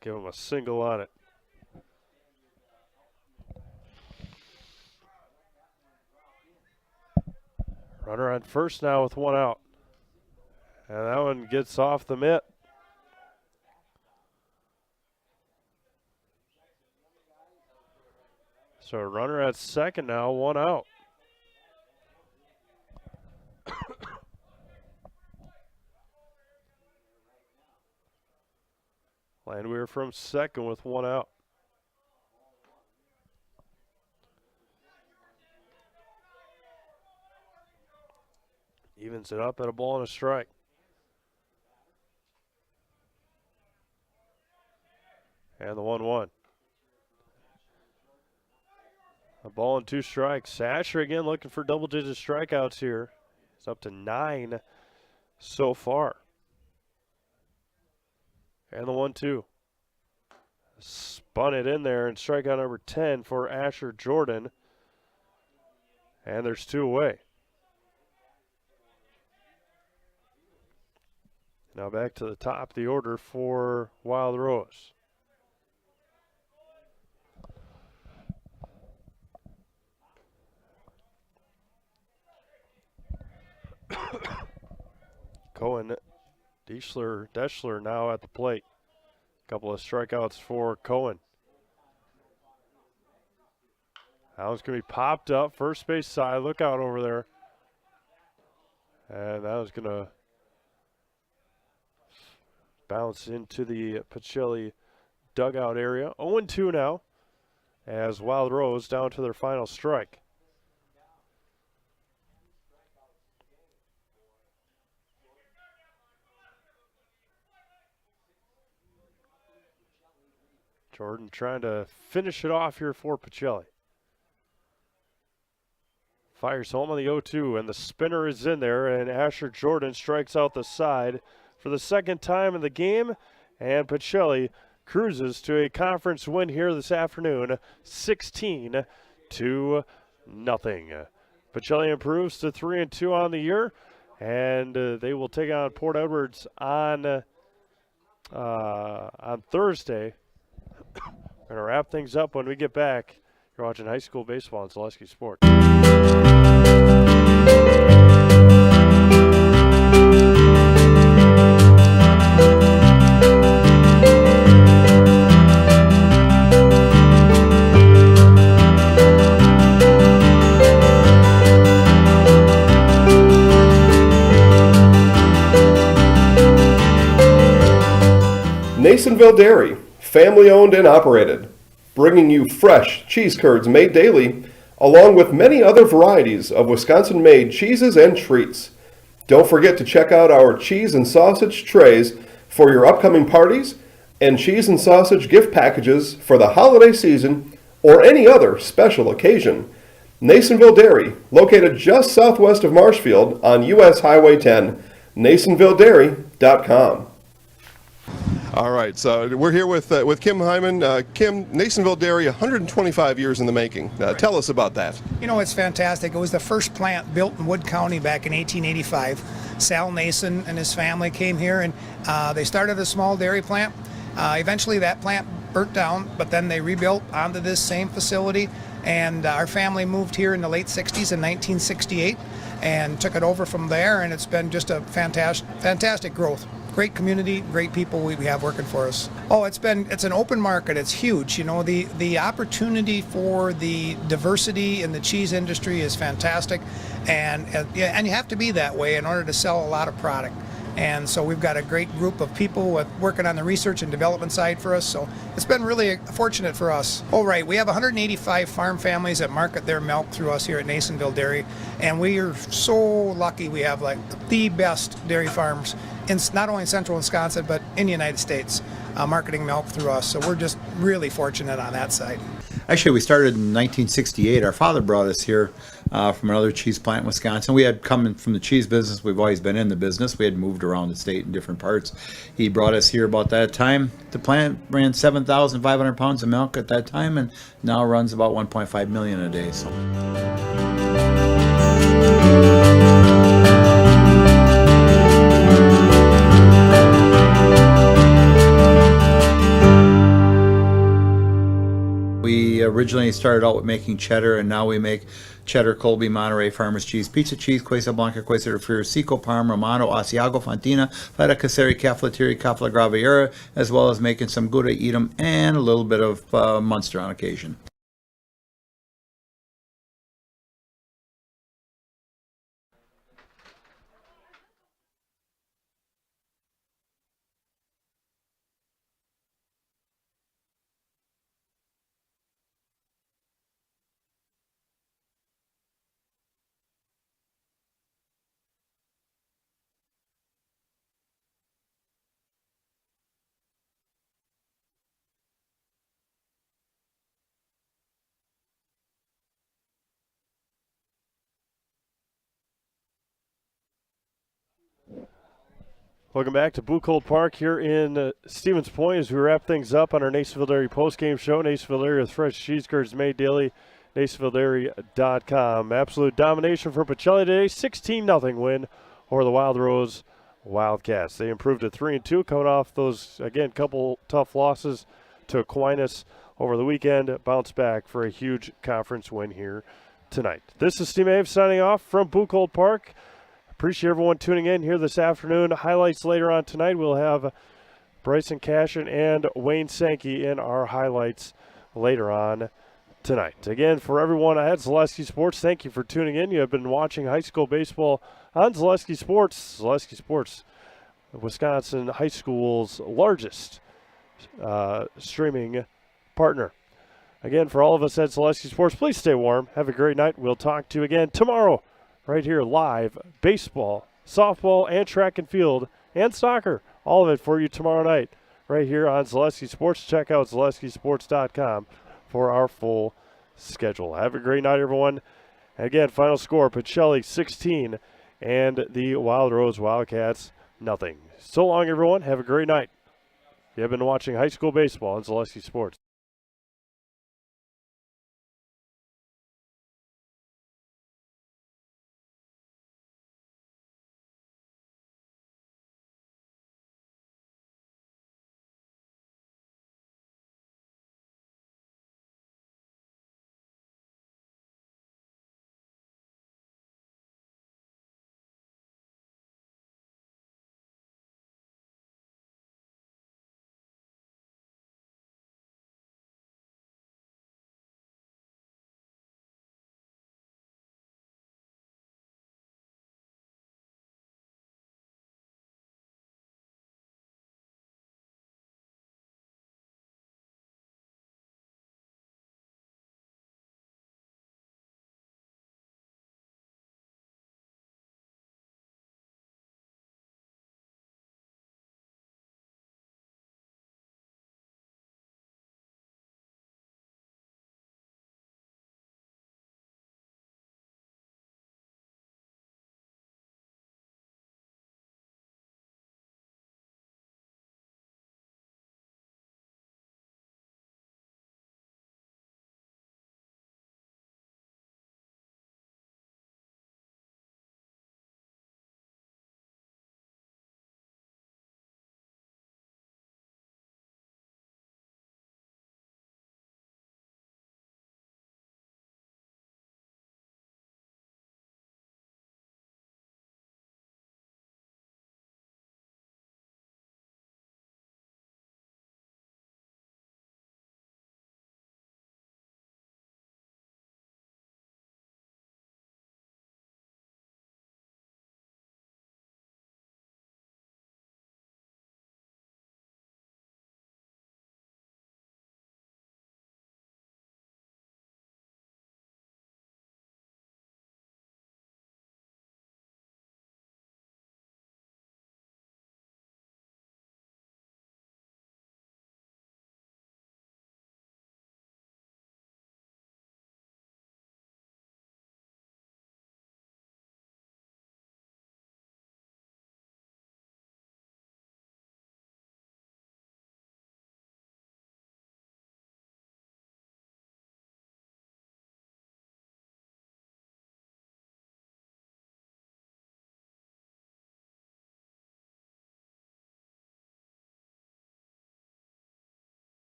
Give him a single on it. Runner on first now with 1 out. And that one gets off the mitt. So a runner at second now, 1 out. Landwehr from second with 1 out. Evens it up at a ball and a strike. And the 1-1. A ball and 2 strikes. Asher again looking for double-digit strikeouts here. It's up to 9 so far. And the 1-2. Spun it in there, and strikeout number 10 for Asher Jordan. And there's 2 away. Now back to the top of the order for Wild Rose. Cohen, Deschler now at the plate. Couple of strikeouts for Cohen. That was going to be popped up, first base side. Look out over there. And that was going to bounce into the Pacelli dugout area. 0-2 now as Wild Rose down to their final strike. Jordan trying to finish it off here for Pacelli. Fires home on the 0-2, and the spinner is in there, and Asher Jordan strikes out the side for the second time in the game, and Pacelli cruises to a conference win here this afternoon, 16-0. Pacelli improves to 3-2 on the year, and they will take on Port Edwards on Thursday. We're going to wrap things up when we get back. You're watching high school baseball on Zaleski Sports. Nasonville Dairy, family owned and operated, bringing you fresh cheese curds made daily, along with many other varieties of Wisconsin-made cheeses and treats. Don't forget to check out our cheese and sausage trays for your upcoming parties and cheese and sausage gift packages for the holiday season or any other special occasion. Nasonville Dairy, located just southwest of Marshfield on US Highway 10, NasonvilleDairy.com. All right, so we're here with Kim Hyman. Kim, Nasonville Dairy, 125 years in the making. Tell us about that. You know, it's fantastic. It was the first plant built in Wood County back in 1885. Sal Nason and his family came here, and they started a small dairy plant. Eventually that plant burnt down, but then they rebuilt onto this same facility, and our family moved here in the late 60s in 1968 and took it over from there, and it's been just a fantastic growth. Great community, great people we have working for us. Oh, it's an open market. It's huge. You know, the opportunity for the diversity in the cheese industry is fantastic, and you have to be that way in order to sell a lot of product. And so we've got a great group of people working on the research and development side for us. So it's been really fortunate for us. Oh, right. We have 185 farm families that market their milk through us here at Nasonville Dairy. And we are so lucky we have like the best dairy farms in not only central Wisconsin, but in the United States, marketing milk through us. So we're just really fortunate on that side. Actually, we started in 1968. Our father brought us here from another cheese plant in Wisconsin. We had come in from the cheese business. We've always been in the business. We had moved around the state in different parts. He brought us here about that time. The plant ran 7,500 pounds of milk at that time, and now runs about 1.5 million a day. So. We originally started out with making cheddar, and now we make cheddar, Colby, Monterey, Farmers cheese, pizza cheese, Quesa Blanca, Quesa de Friar, Seco, Parma, Romano, Asiago, Fontina, Feta Caseri, Cafetieri, Cafla Graviera, as well as making some Gouda Edam and a little bit of Munster on occasion. Welcome back to Buchholz Park here in Stevens Point as we wrap things up on our Nasonville Dairy postgame show. Nasonville Dairy with fresh cheese curds made daily. NasonvilleDairy.com. Absolute domination for Pacelli today. 16-0 win over the Wild Rose Wildcats. They improved to 3-2, coming off those, again, couple tough losses to Aquinas over the weekend. Bounced back for a huge conference win here tonight. This is Steve Ave signing off from Buchholz Park. Appreciate everyone tuning in here this afternoon. Highlights later on tonight. We'll have Bryson Cashin and Wayne Sankey in our highlights later on tonight. Again, for everyone at Zaleski Sports, thank you for tuning in. You have been watching high school baseball on Zaleski Sports. Zaleski Sports, Wisconsin High School's largest streaming partner. Again, for all of us at Zaleski Sports, please stay warm. Have a great night. We'll talk to you again tomorrow. Right here, live baseball, softball, and track and field, and soccer. All of it for you tomorrow night, right here on Zaleski Sports. Check out ZaleskiSports.com for our full schedule. Have a great night, everyone. And again, final score, Pacelli 16, and the Wild Rose Wildcats So long, everyone. Have a great night. You have been watching high school baseball on Zaleski Sports.